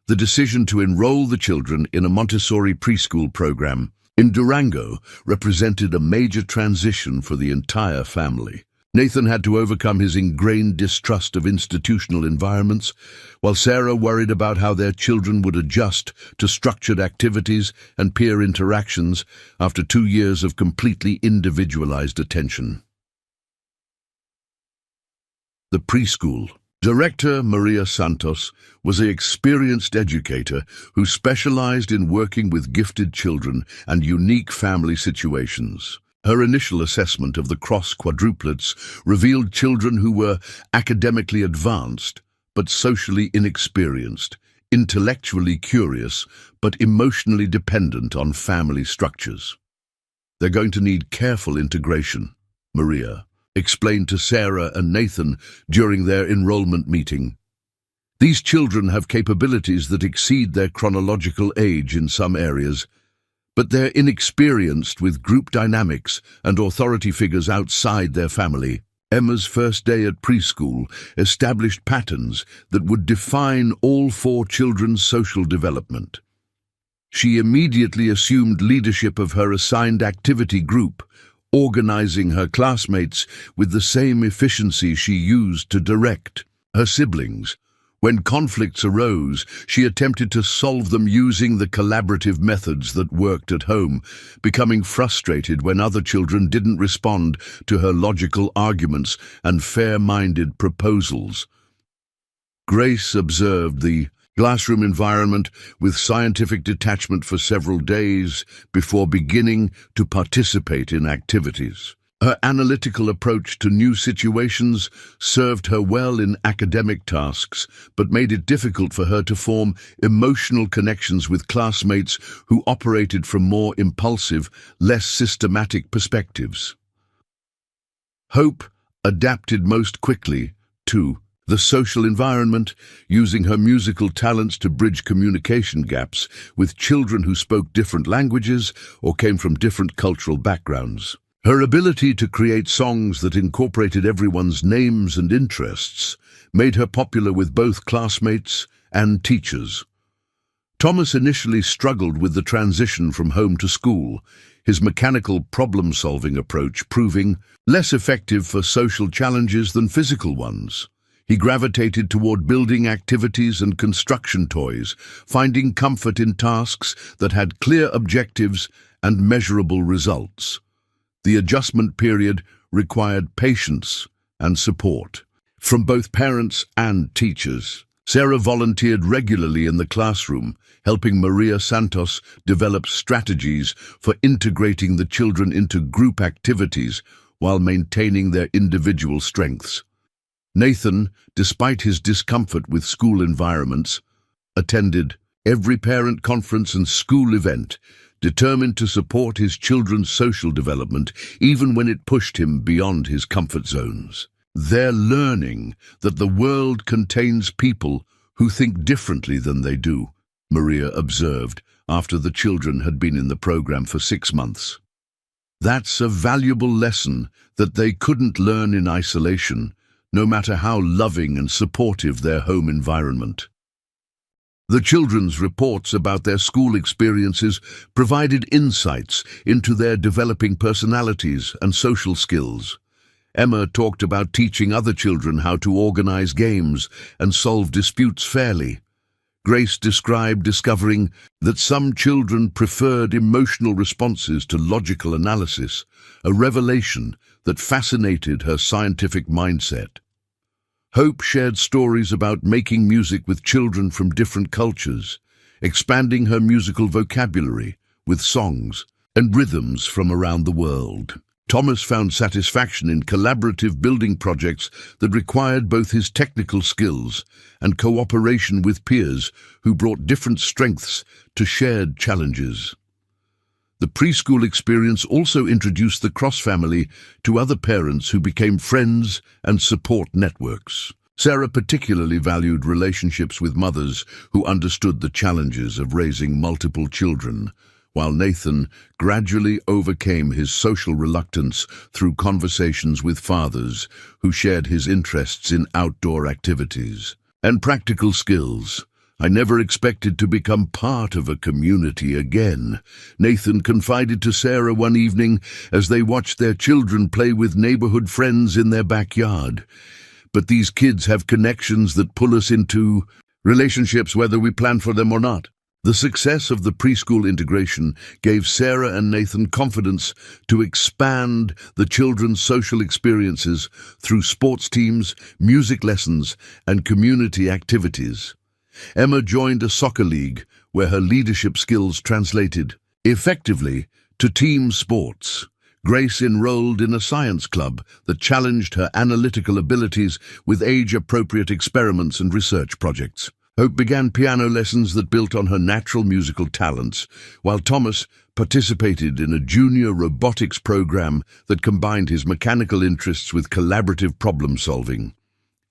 The decision to enroll the children in a Montessori preschool program in Durango represented a major transition for the entire family. Nathan had to overcome his ingrained distrust of institutional environments, while Sarah worried about how their children would adjust to structured activities and peer interactions after 2 years of completely individualized attention. The preschool. Director Maria Santos was an experienced educator who specialized in working with gifted children and unique family situations. Her initial assessment of the quadruplets revealed children who were academically advanced but socially inexperienced, intellectually curious but emotionally dependent on family structures. They're going to need careful integration, Maria explained to Sarah and Nathan during their enrollment meeting. These children have capabilities that exceed their chronological age in some areas, but they're inexperienced with group dynamics and authority figures outside their family. Emma's first day at preschool established patterns that would define all 4 children's social development. She immediately assumed leadership of her assigned activity group, organizing her classmates with the same efficiency she used to direct her siblings, When conflicts arose, she attempted to solve them using the collaborative methods that worked at home, becoming frustrated when other children didn't respond to her logical arguments and fair-minded proposals. Grace observed the classroom environment with scientific detachment for several days before beginning to participate in activities. Her analytical approach to new situations served her well in academic tasks, but made it difficult for her to form emotional connections with classmates who operated from more impulsive, less systematic perspectives. Hope adapted most quickly to the social environment, using her musical talents to bridge communication gaps with children who spoke different languages or came from different cultural backgrounds. Her ability to create songs that incorporated everyone's names and interests made her popular with both classmates and teachers. Thomas initially struggled with the transition from home to school, his mechanical problem-solving approach proving less effective for social challenges than physical ones. He gravitated toward building activities and construction toys, finding comfort in tasks that had clear objectives and measurable results. The adjustment period required patience and support from both parents and teachers. Sarah volunteered regularly in the classroom, helping Maria Santos develop strategies for integrating the children into group activities while maintaining their individual strengths. Nathan, despite his discomfort with school environments, attended every parent conference and school event, determined to support his children's social development even when it pushed him beyond his comfort zones. They're learning that the world contains people who think differently than they do, Maria observed after the children had been in the program for 6 months. That's a valuable lesson that they couldn't learn in isolation, no matter how loving and supportive their home environment. The children's reports about their school experiences provided insights into their developing personalities and social skills. Emma talked about teaching other children how to organize games and solve disputes fairly. Grace described discovering that some children preferred emotional responses to logical analysis, a revelation that fascinated her scientific mindset. Hope shared stories about making music with children from different cultures, expanding her musical vocabulary with songs and rhythms from around the world. Thomas found satisfaction in collaborative building projects that required both his technical skills and cooperation with peers who brought different strengths to shared challenges. The preschool experience also introduced the Cross family to other parents who became friends and support networks. Sarah particularly valued relationships with mothers who understood the challenges of raising multiple children, while Nathan gradually overcame his social reluctance through conversations with fathers who shared his interests in outdoor activities and practical skills. I never expected to become part of a community again, Nathan confided to Sarah one evening as they watched their children play with neighborhood friends in their backyard. But these kids have connections that pull us into relationships whether we plan for them or not. The success of the preschool integration gave Sarah and Nathan confidence to expand the children's social experiences through sports teams, music lessons, and community activities. Emma joined a soccer league where her leadership skills translated effectively to team sports. Grace enrolled in a science club that challenged her analytical abilities with age-appropriate experiments and research projects. Hope began piano lessons that built on her natural musical talents, while Thomas participated in a junior robotics program that combined his mechanical interests with collaborative problem-solving.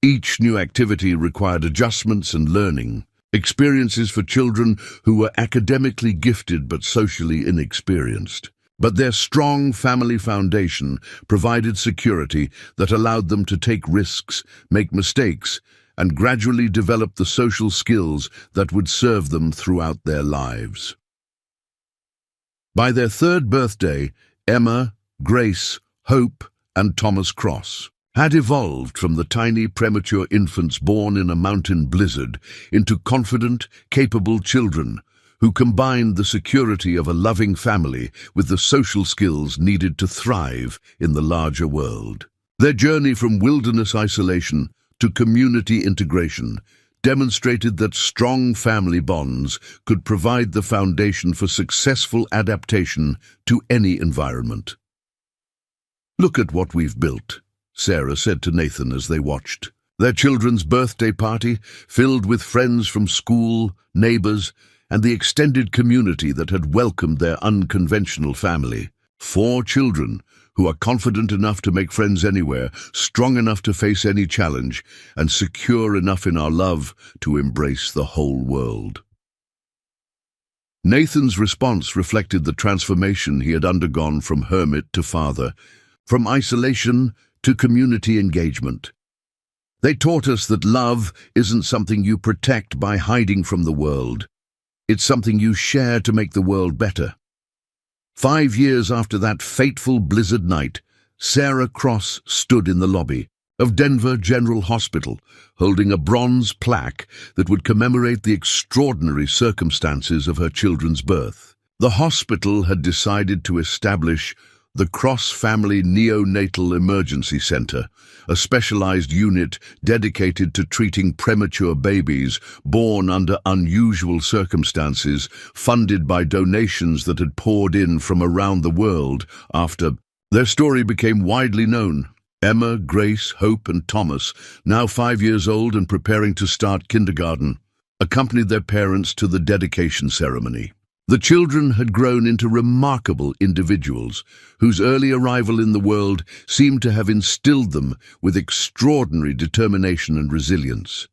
Each new activity required adjustments and learning, experiences for children who were academically gifted but socially inexperienced. But their strong family foundation provided security that allowed them to take risks, make mistakes, and gradually develop the social skills that would serve them throughout their lives. By their 3rd birthday, Emma, Grace, Hope, and Thomas Cross had evolved from the tiny premature infants born in a mountain blizzard into confident, capable children who combined the security of a loving family with the social skills needed to thrive in the larger world. Their journey from wilderness isolation to community integration demonstrated that strong family bonds could provide the foundation for successful adaptation to any environment. "Look at what we've built," Sarah said to Nathan as they watched. Their children's birthday party, filled with friends from school, neighbors, and the extended community that had welcomed their unconventional family. 4 children who are confident enough to make friends anywhere, strong enough to face any challenge, and secure enough in our love to embrace the whole world. Nathan's response reflected the transformation he had undergone from hermit to father, from isolation to community engagement. They taught us that love isn't something you protect by hiding from the world. It's something you share to make the world better. 5 years after that fateful blizzard night, Sarah Cross stood in the lobby of Denver General Hospital, holding a bronze plaque that would commemorate the extraordinary circumstances of her children's birth. The hospital had decided to establish the Cross Family Neonatal Emergency Center, a specialized unit dedicated to treating premature babies born under unusual circumstances, funded by donations that had poured in from around the world after their story became widely known. Emma, Grace, Hope, and Thomas, now 5 years old and preparing to start kindergarten, accompanied their parents to the dedication ceremony. The children had grown into remarkable individuals whose early arrival in the world seemed to have instilled them with extraordinary determination and resilience.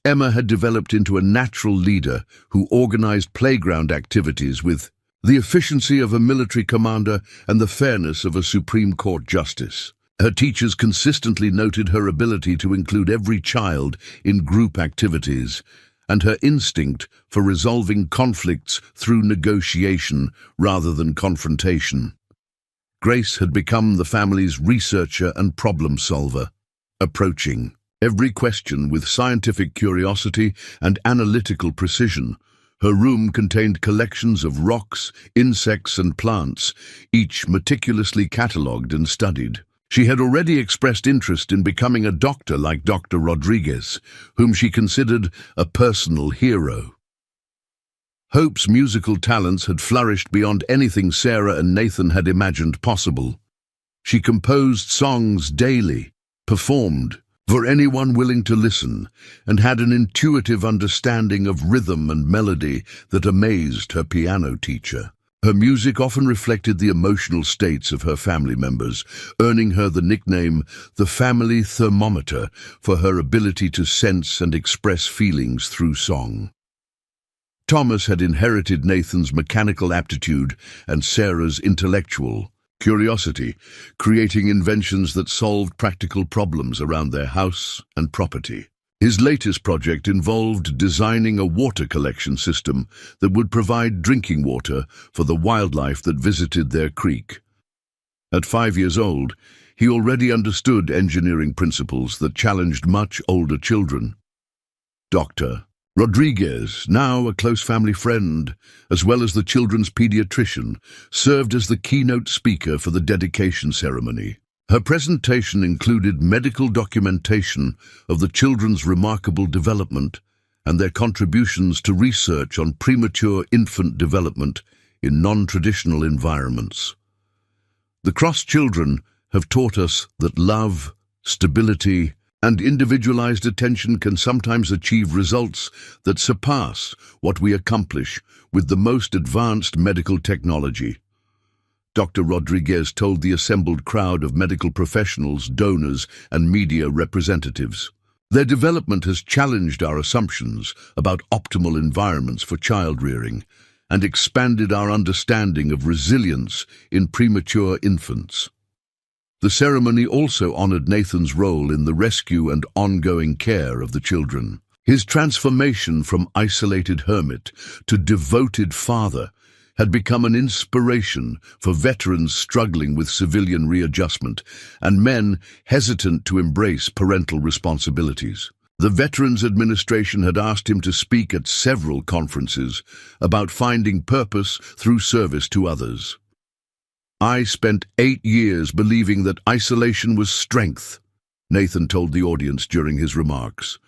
Emma had developed into a natural leader who organized playground activities with the efficiency of a military commander and the fairness of a Supreme Court justice. Her teachers consistently noted her ability to include every child in group activities, and her instinct for resolving conflicts through negotiation rather than confrontation. Grace had become the family's researcher and problem solver, approaching every question with scientific curiosity and analytical precision. Her room contained collections of rocks, insects, and plants, each meticulously catalogued and studied. She had already expressed interest in becoming a doctor like Dr. Rodriguez, whom she considered a personal hero. Hope's musical talents had flourished beyond anything Sarah and Nathan had imagined possible. She composed songs daily, performed for anyone willing to listen, and had an intuitive understanding of rhythm and melody that amazed her piano teacher. Her music often reflected the emotional states of her family members, earning her the nickname the family thermometer for her ability to sense and express feelings through song. Thomas had inherited Nathan's mechanical aptitude and Sarah's intellectual curiosity, creating inventions that solved practical problems around their house and property. His latest project involved designing a water collection system that would provide drinking water for the wildlife that visited their creek. At 5 years old, he already understood engineering principles that challenged much older children. Dr. Rodriguez, now a close family friend, as well as the children's pediatrician, served as the keynote speaker for the dedication ceremony. Her presentation included medical documentation of the children's remarkable development and their contributions to research on premature infant development in non-traditional environments. The Cross children have taught us that love, stability, and individualized attention can sometimes achieve results that surpass what we accomplish with the most advanced medical technology. Dr. Rodriguez told the assembled crowd of medical professionals, donors, and media representatives. Their development has challenged our assumptions about optimal environments for child-rearing and expanded our understanding of resilience in premature infants. The ceremony also honored Nathan's role in the rescue and ongoing care of the children. His transformation from isolated hermit to devoted father had become an inspiration for veterans struggling with civilian readjustment and men hesitant to embrace parental responsibilities. The Veterans Administration had asked him to speak at several conferences about finding purpose through service to others. "I spent 8 years believing that isolation was strength," Nathan told the audience during his remarks.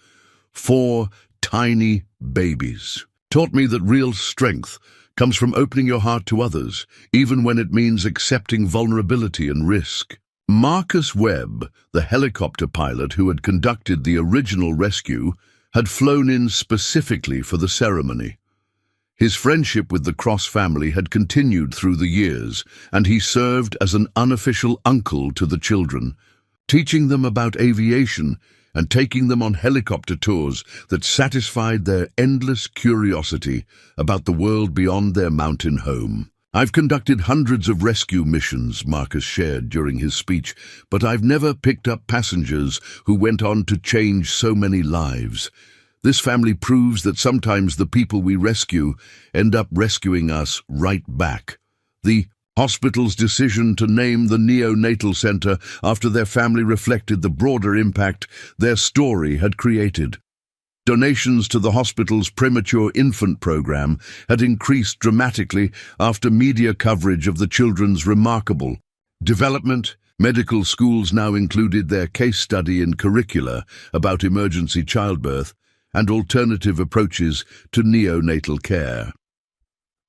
4 tiny babies taught me that real strength comes from opening your heart to others, even when it means accepting vulnerability and risk. Marcus Webb, the helicopter pilot who had conducted the original rescue, had flown in specifically for the ceremony. His friendship with the Cross family had continued through the years, and he served as an unofficial uncle to the children, teaching them about aviation and taking them on helicopter tours that satisfied their endless curiosity about the world beyond their mountain home. "I've conducted hundreds of rescue missions," Marcus shared during his speech, "but I've never picked up passengers who went on to change so many lives. This family proves that sometimes the people we rescue end up rescuing us right back." The hospital's decision to name the neonatal center after their family reflected the broader impact their story had created. Donations to the hospital's premature infant program had increased dramatically after media coverage of the children's remarkable development. Medical schools now included their case study in curricula about emergency childbirth and alternative approaches to neonatal care.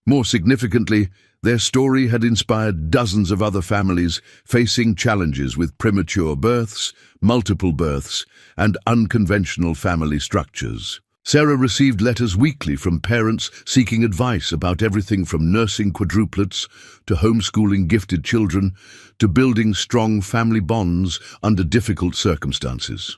More significantly, their story had inspired dozens of other families facing challenges with premature births, multiple births, and unconventional family structures. Sarah received letters weekly from parents seeking advice about everything from nursing quadruplets to homeschooling gifted children to building strong family bonds under difficult circumstances.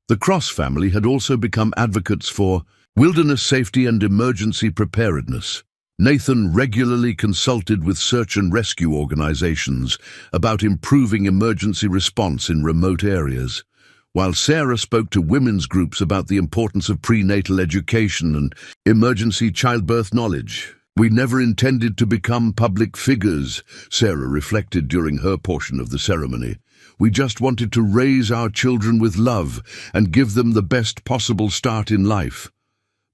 The Cross family had also become advocates for wilderness safety and emergency preparedness. Nathan regularly consulted with search and rescue organizations about improving emergency response in remote areas, while Sarah spoke to women's groups about the importance of prenatal education and emergency childbirth knowledge. "We never intended to become public figures," Sarah reflected during her portion of the ceremony. "We just wanted to raise our children with love and give them the best possible start in life.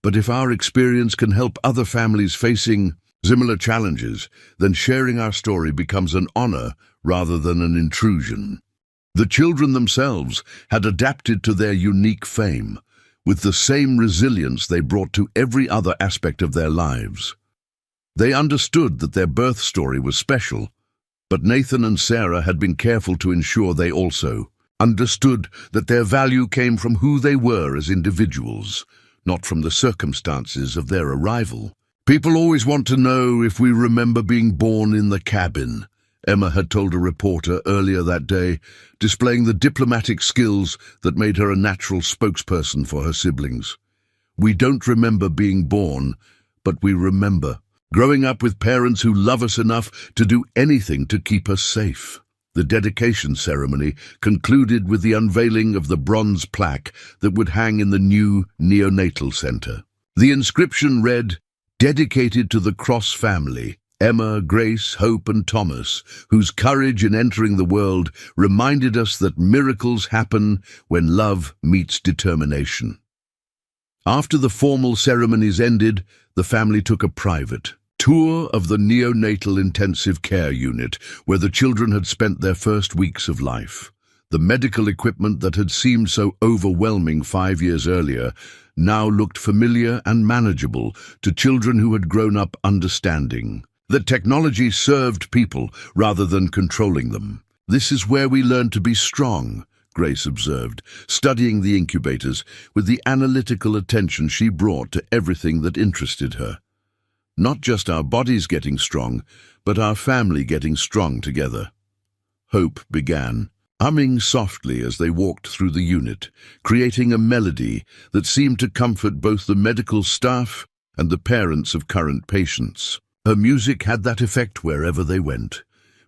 But if our experience can help other families facing similar challenges, then sharing our story becomes an honor rather than an intrusion." The children themselves had adapted to their unique fame, with the same resilience they brought to every other aspect of their lives. They understood that their birth story was special, but Nathan and Sarah had been careful to ensure they also understood that their value came from who they were as individuals, not from the circumstances of their arrival. "People always want to know if we remember being born in the cabin," Emma had told a reporter earlier that day, displaying the diplomatic skills that made her a natural spokesperson for her siblings. "We don't remember being born, but we remember growing up with parents who love us enough to do anything to keep us safe." The dedication ceremony concluded with the unveiling of the bronze plaque that would hang in the new neonatal center. The inscription read, "Dedicated to the Cross family, Emma, Grace, Hope, and Thomas, whose courage in entering the world reminded us that miracles happen when love meets determination." After the formal ceremonies ended, the family took a private tour of the neonatal intensive care unit, where the children had spent their first weeks of life. The medical equipment that had seemed so overwhelming 5 years earlier now looked familiar and manageable to children who had grown up understanding that technology served people rather than controlling them. "This is where we learn to be strong," Grace observed, studying the incubators with the analytical attention she brought to everything that interested her. "Not just our bodies getting strong, but our family getting strong together." Hope began, humming softly as they walked through the unit, creating a melody that seemed to comfort both the medical staff and the parents of current patients. Her music had that effect wherever they went,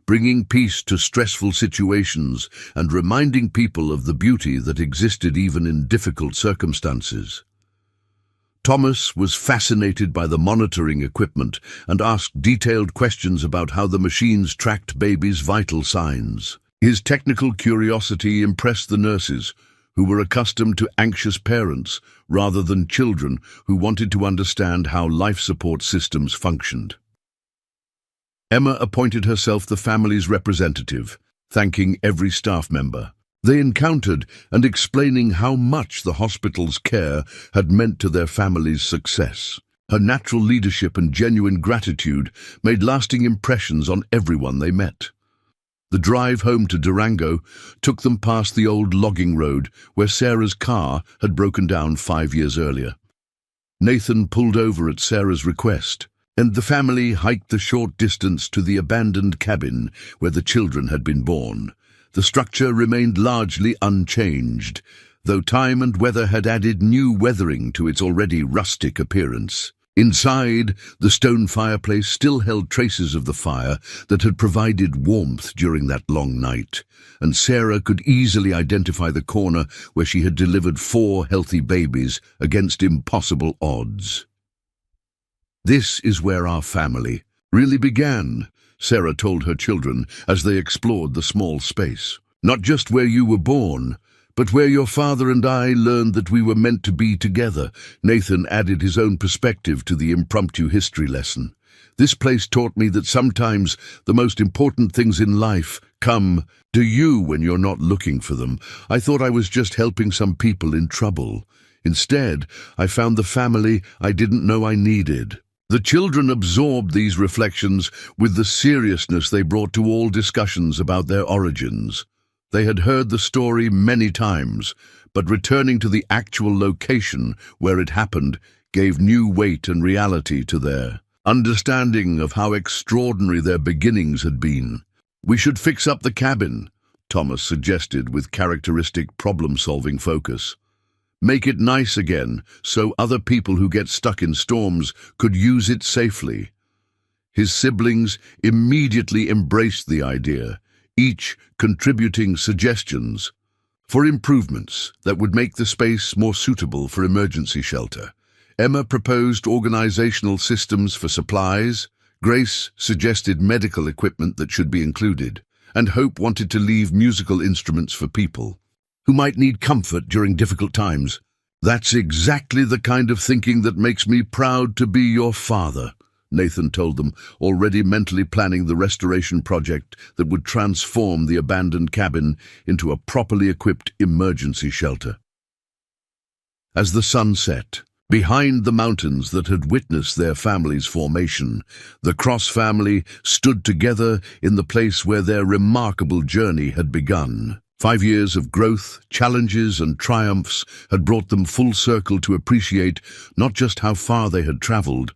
bringing peace to stressful situations and reminding people of the beauty that existed even in difficult circumstances. Thomas was fascinated by the monitoring equipment and asked detailed questions about how the machines tracked babies' vital signs. His technical curiosity impressed the nurses, who were accustomed to anxious parents rather than children who wanted to understand how life support systems functioned. Emma appointed herself the family's representative, thanking every staff member. They encountered and explaining how much the hospital's care had meant to their family's success. Her natural leadership and genuine gratitude made lasting impressions on everyone they met. The drive home to Durango took them past the old logging road where Sarah's car had broken down 5 years earlier. Nathan pulled over at Sarah's request, and the family hiked the short distance to the abandoned cabin where the children had been born. The structure remained largely unchanged, though time and weather had added new weathering to its already rustic appearance. Inside, the stone fireplace still held traces of the fire that had provided warmth during that long night, and Sarah could easily identify the corner where she had delivered 4 healthy babies against impossible odds. "This is where our family really began," Sarah told her children as they explored the small space. "Not just where you were born, but where your father and I learned that we were meant to be together." Nathan added his own perspective to the impromptu history lesson. "This place taught me that sometimes the most important things in life come to you when you're not looking for them. I thought I was just helping some people in trouble. Instead, I found the family I didn't know I needed." The children absorbed these reflections with the seriousness they brought to all discussions about their origins. They had heard the story many times, but returning to the actual location where it happened gave new weight and reality to their understanding of how extraordinary their beginnings had been. "We should fix up the cabin," Thomas suggested with characteristic problem-solving focus. "Make it nice again, so other people who get stuck in storms could use it safely." His siblings immediately embraced the idea, each contributing suggestions for improvements that would make the space more suitable for emergency shelter. Emma proposed organizational systems for supplies, Grace suggested medical equipment that should be included, and Hope wanted to leave musical instruments for people who might need comfort during difficult times. "That's exactly the kind of thinking that makes me proud to be your father," Nathan told them, already mentally planning the restoration project that would transform the abandoned cabin into a properly equipped emergency shelter. As the sun set, behind the mountains that had witnessed their family's formation, the Cross family stood together in the place where their remarkable journey had begun. 5 years of growth, challenges, and triumphs had brought them full circle to appreciate not just how far they had traveled,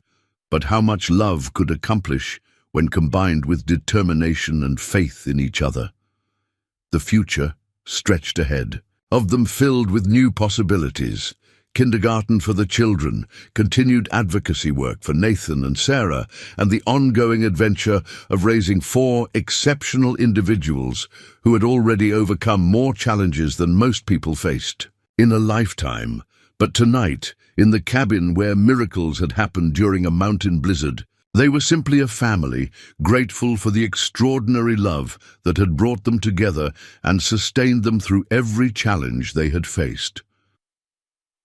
but how much love could accomplish when combined with determination and faith in each other. The future stretched ahead, of them filled with new possibilities. Kindergarten for the children, continued advocacy work for Nathan and Sarah, and the ongoing adventure of raising 4 exceptional individuals who had already overcome more challenges than most people faced in a lifetime. But tonight, in the cabin where miracles had happened during a mountain blizzard, they were simply a family, grateful for the extraordinary love that had brought them together and sustained them through every challenge they had faced.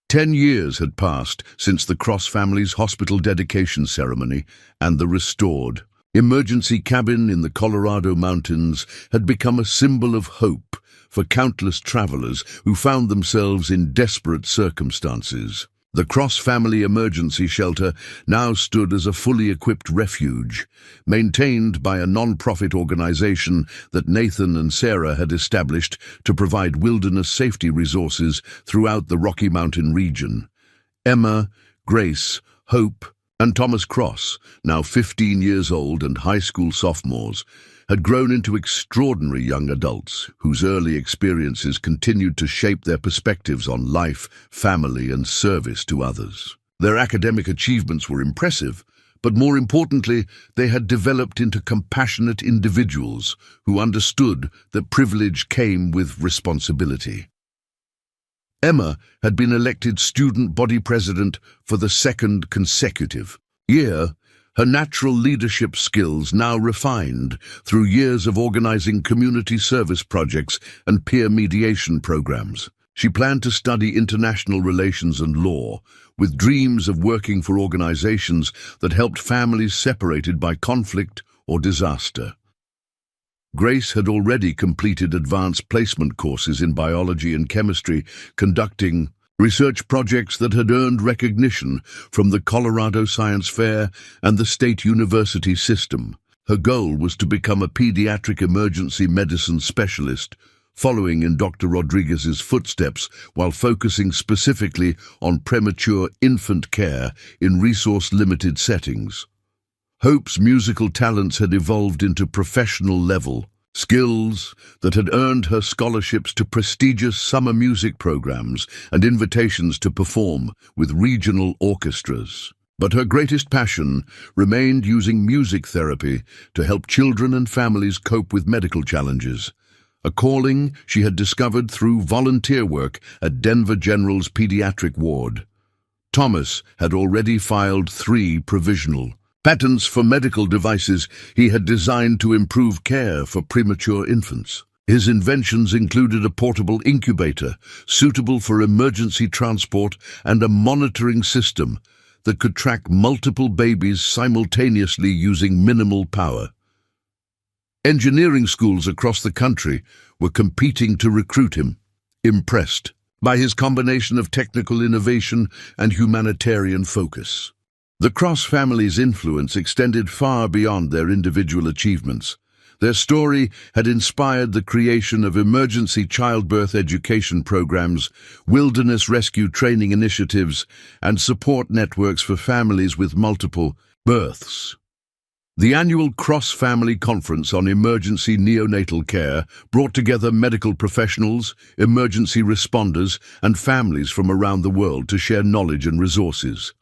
10 years had passed since the Cross family's hospital dedication ceremony, and the restored emergency cabin in the Colorado mountains had become a symbol of hope for countless travelers who found themselves in desperate circumstances. The Cross family emergency shelter now stood as a fully equipped refuge, maintained by a non-profit organization that Nathan and Sarah had established to provide wilderness safety resources throughout the Rocky Mountain region. Emma, Grace, Hope, and Thomas Cross, now 15 years old and high school sophomores, had grown into extraordinary young adults whose early experiences continued to shape their perspectives on life, family, and service to others. Their academic achievements were impressive, but more importantly, they had developed into compassionate individuals who understood that privilege came with responsibility. Emma had been elected student body president for the second consecutive year, her natural leadership skills now refined through years of organizing community service projects and peer mediation programs. She planned to study international relations and law, with dreams of working for organizations that helped families separated by conflict or disaster. Grace had already completed advanced placement courses in biology and chemistry, conducting research projects that had earned recognition from the Colorado Science Fair and the state university system. Her goal was to become a pediatric emergency medicine specialist, following in Dr. Rodriguez's footsteps while focusing specifically on premature infant care in resource-limited settings. Hope's musical talents had evolved into professional-level skills that had earned her scholarships to prestigious summer music programs and invitations to perform with regional orchestras. But her greatest passion remained using music therapy to help children and families cope with medical challenges, a calling she had discovered through volunteer work at Denver General's pediatric ward. Thomas had already filed 3 provisional patents for medical devices he had designed to improve care for premature infants. His inventions included a portable incubator suitable for emergency transport and a monitoring system that could track multiple babies simultaneously using minimal power. Engineering schools across the country were competing to recruit him, impressed by his combination of technical innovation and humanitarian focus. The Cross family's influence extended far beyond their individual achievements. Their story had inspired the creation of emergency childbirth education programs, wilderness rescue training initiatives, and support networks for families with multiple births. The annual Cross Family Conference on Emergency Neonatal Care brought together medical professionals, emergency responders, and families from around the world to share knowledge and resources.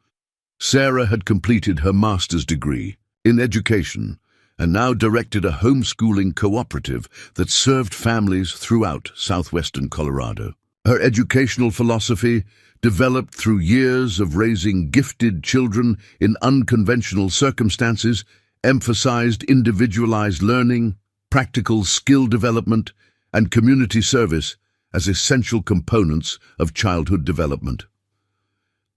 Sarah had completed her master's degree in education and now directed a homeschooling cooperative that served families throughout southwestern Colorado. Her educational philosophy, developed through years of raising gifted children in unconventional circumstances, emphasized individualized learning, practical skill development, and community service as essential components of childhood development.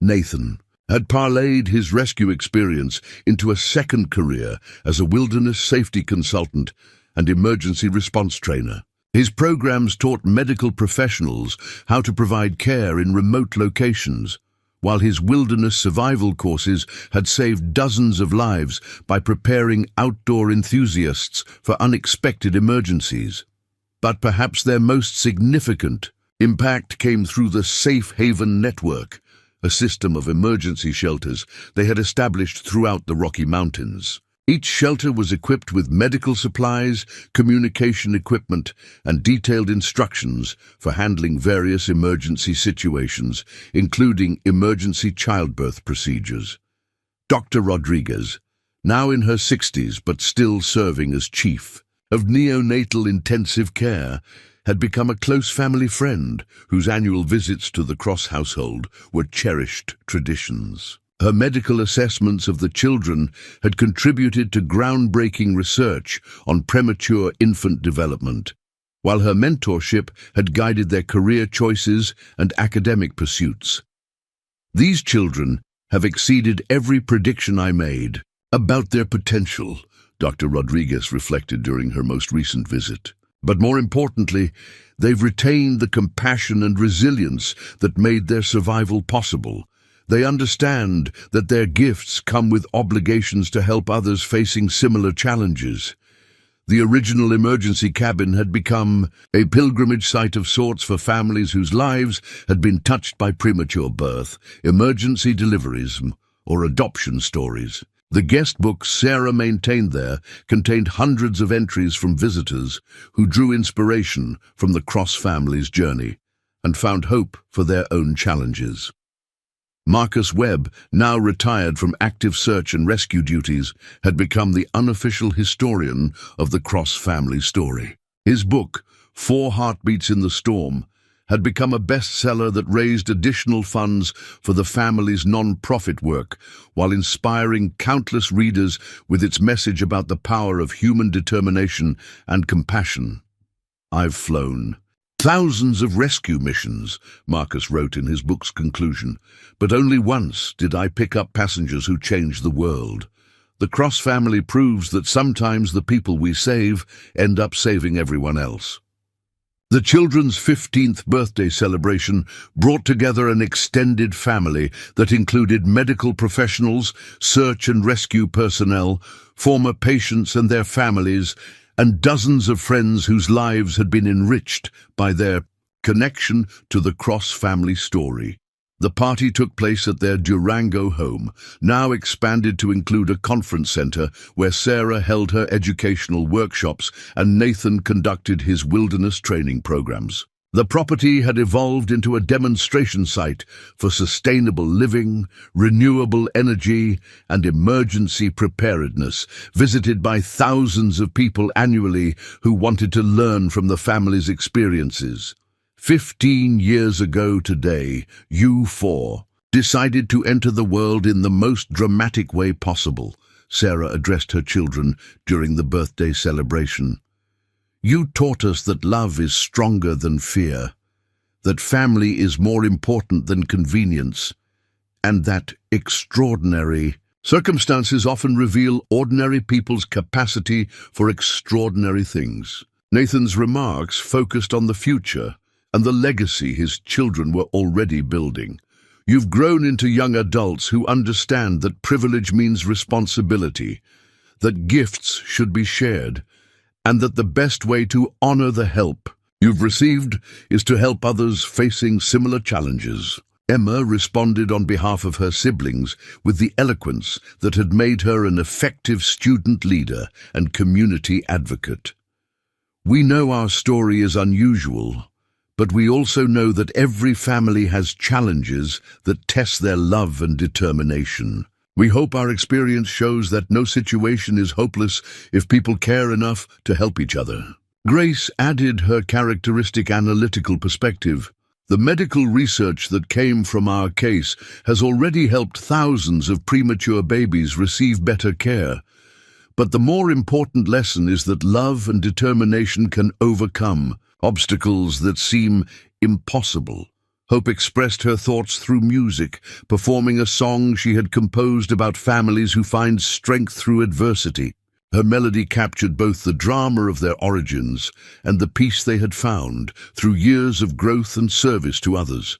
Nathan had parlayed his rescue experience into a second career as a wilderness safety consultant and emergency response trainer. His programs taught medical professionals how to provide care in remote locations, while his wilderness survival courses had saved dozens of lives by preparing outdoor enthusiasts for unexpected emergencies. But perhaps their most significant impact came through the Safe Haven Network, a system of emergency shelters they had established throughout the Rocky Mountains. Each shelter was equipped with medical supplies, communication equipment, and detailed instructions for handling various emergency situations, including emergency childbirth procedures. Dr. Rodriguez, now in her 60s but still serving as chief of neonatal intensive care, had become a close family friend whose annual visits to the Cross household were cherished traditions. Her medical assessments of the children had contributed to groundbreaking research on premature infant development, while her mentorship had guided their career choices and academic pursuits. These children have exceeded every prediction I made about their potential, Dr. Rodriguez reflected during her most recent visit. But more importantly, they've retained the compassion and resilience that made their survival possible. They understand that their gifts come with obligations to help others facing similar challenges. The original emergency cabin had become a pilgrimage site of sorts for families whose lives had been touched by premature birth, emergency deliveries, or adoption stories. The guest book Sarah maintained there contained hundreds of entries from visitors who drew inspiration from the Cross family's journey and found hope for their own challenges. Marcus Webb, now retired from active search and rescue duties, had become the unofficial historian of the Cross family story. His book, 4 Heartbeats in the Storm, had become a bestseller that raised additional funds for the family's non-profit work, while inspiring countless readers with its message about the power of human determination and compassion. I've flown thousands of rescue missions, Marcus wrote in his book's conclusion, but only once did I pick up passengers who changed the world. The Cross family proves that sometimes the people we save end up saving everyone else. The children's 15th birthday celebration brought together an extended family that included medical professionals, search and rescue personnel, former patients and their families, and dozens of friends whose lives had been enriched by their connection to the Cross family story. The party took place at their Durango home, now expanded to include a conference center where Sarah held her educational workshops and Nathan conducted his wilderness training programs. The property had evolved into a demonstration site for sustainable living, renewable energy, and emergency preparedness, visited by thousands of people annually who wanted to learn from the family's experiences. 15 years ago today, you four decided to enter the world in the most dramatic way possible, Sarah addressed her children during the birthday celebration. You taught us that love is stronger than fear, that family is more important than convenience, and that extraordinary circumstances often reveal ordinary people's capacity for extraordinary things. Nathan's remarks focused on the future and the legacy his children were already building. You've grown into young adults who understand that privilege means responsibility, that gifts should be shared, and that the best way to honor the help you've received is to help others facing similar challenges. Emma responded on behalf of her siblings with the eloquence that had made her an effective student leader and community advocate. We know our story is unusual, but we also know that every family has challenges that test their love and determination. We hope our experience shows that no situation is hopeless if people care enough to help each other. Grace added her characteristic analytical perspective. The medical research that came from our case has already helped thousands of premature babies receive better care. But the more important lesson is that love and determination can overcome obstacles that seem impossible. Hope expressed her thoughts through music, performing a song she had composed about families who find strength through adversity. Her melody captured both the drama of their origins and the peace they had found through years of growth and service to others.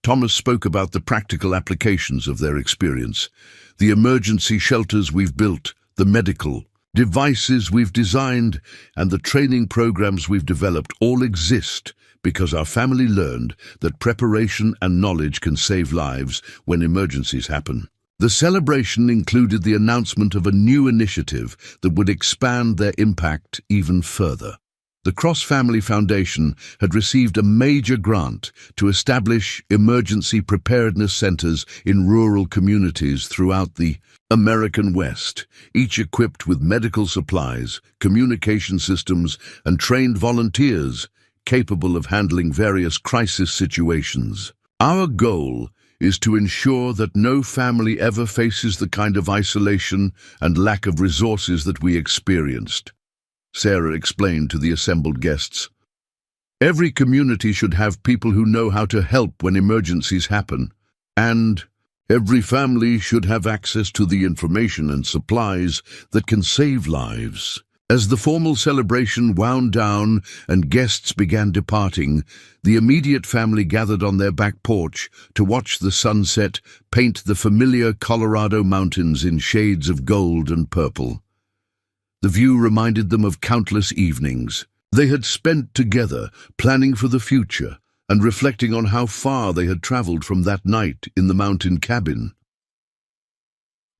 Thomas spoke about the practical applications of their experience, the emergency shelters we've built, the medical devices we've designed, and the training programs we've developed all exist because our family learned that preparation and knowledge can save lives when emergencies happen. The celebration included the announcement of a new initiative that would expand their impact even further. The Cross Family Foundation had received a major grant to establish emergency preparedness centers in rural communities throughout the American West, each equipped with medical supplies, communication systems, and trained volunteers capable of handling various crisis situations. Our goal is to ensure that no family ever faces the kind of isolation and lack of resources that we experienced, Sarah explained to the assembled guests. Every community should have people who know how to help when emergencies happen, and every family should have access to the information and supplies that can save lives. As the formal celebration wound down and guests began departing, the immediate family gathered on their back porch to watch the sunset paint the familiar Colorado mountains in shades of gold and purple. The view reminded them of countless evenings they had spent together, planning for the future and reflecting on how far they had traveled from that night in the mountain cabin.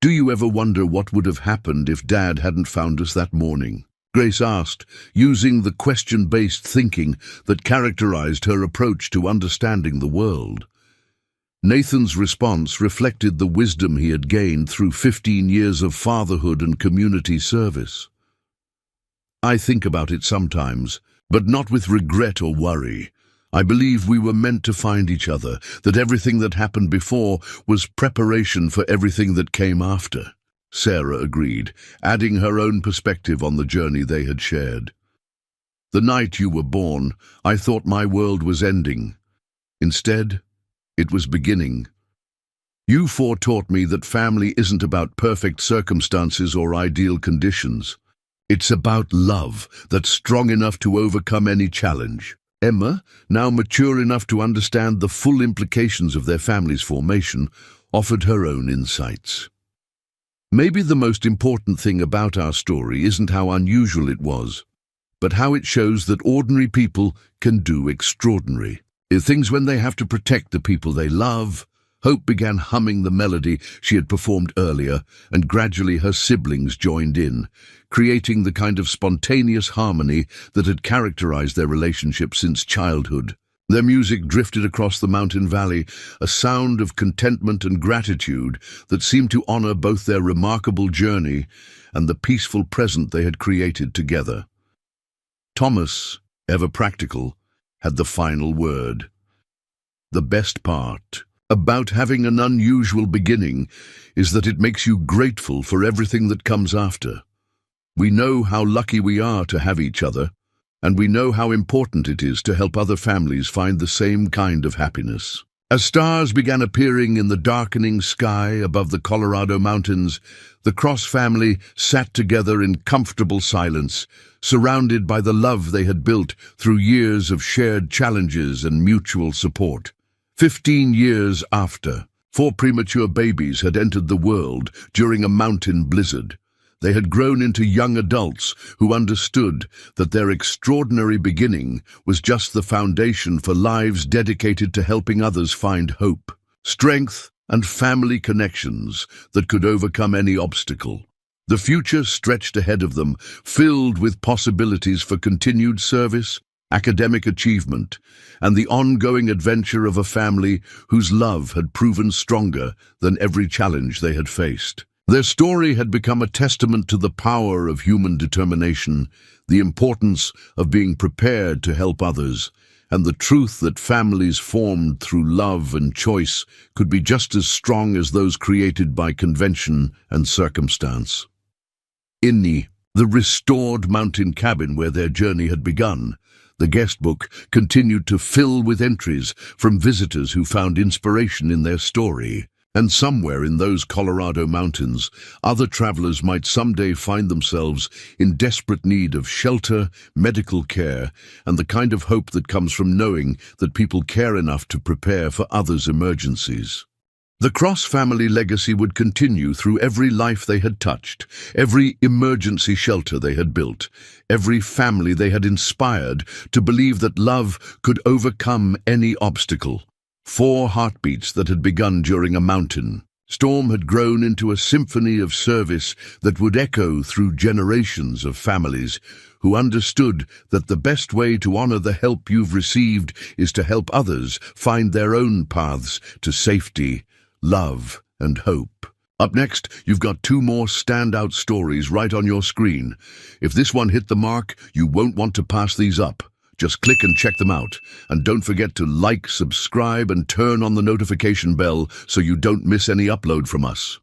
Do you ever wonder what would have happened if Dad hadn't found us that morning? Grace asked, using the question-based thinking that characterized her approach to understanding the world. Nathan's response reflected the wisdom he had gained through 15 years of fatherhood and community service. I think about it sometimes, but not with regret or worry. I believe we were meant to find each other, that everything that happened before was preparation for everything that came after. Sarah agreed, adding her own perspective on the journey they had shared. The night you were born, I thought my world was ending. Instead, it was beginning. You foretaught me that family isn't about perfect circumstances or ideal conditions. It's about love that's strong enough to overcome any challenge. Emma, now mature enough to understand the full implications of their family's formation, offered her own insights. Maybe the most important thing about our story isn't how unusual it was, but how it shows that ordinary people can do extraordinary things when they have to protect the people they love. Hope began humming the melody she had performed earlier, and gradually her siblings joined in, creating the kind of spontaneous harmony that had characterized their relationship since childhood. Their music drifted across the mountain valley, a sound of contentment and gratitude that seemed to honor both their remarkable journey and the peaceful present they had created together. Thomas, ever practical, had the final word. The best part about having an unusual beginning is that it makes you grateful for everything that comes after. We know how lucky we are to have each other, and we know how important it is to help other families find the same kind of happiness. As stars began appearing in the darkening sky above the Colorado mountains, the Cross family sat together in comfortable silence, surrounded by the love they had built through years of shared challenges and mutual support. 15 years after, 4 premature babies had entered the world during a mountain blizzard. They had grown into young adults who understood that their extraordinary beginning was just the foundation for lives dedicated to helping others find hope, strength, and family connections that could overcome any obstacle. The future stretched ahead of them, filled with possibilities for continued service, academic achievement, and the ongoing adventure of a family whose love had proven stronger than every challenge they had faced. Their story had become a testament to the power of human determination, the importance of being prepared to help others, and the truth that families formed through love and choice could be just as strong as those created by convention and circumstance. Inni, the restored mountain cabin where their journey had begun, the guest book continued to fill with entries from visitors who found inspiration in their story. And somewhere in those Colorado mountains, other travelers might someday find themselves in desperate need of shelter, medical care, and the kind of hope that comes from knowing that people care enough to prepare for others' emergencies. The Cross family legacy would continue through every life they had touched, every emergency shelter they had built, every family they had inspired to believe that love could overcome any obstacle. 4 heartbeats that had begun during a mountain storm had grown into a symphony of service that would echo through generations of families who understood that the best way to honor the help you've received is to help others find their own paths to safety, love, and hope. Up next, you've got 2 more standout stories right on your screen. If this one hit the mark, you won't want to pass these up. Just click and check them out. And don't forget to like, subscribe, and turn on the notification bell so you don't miss any upload from us.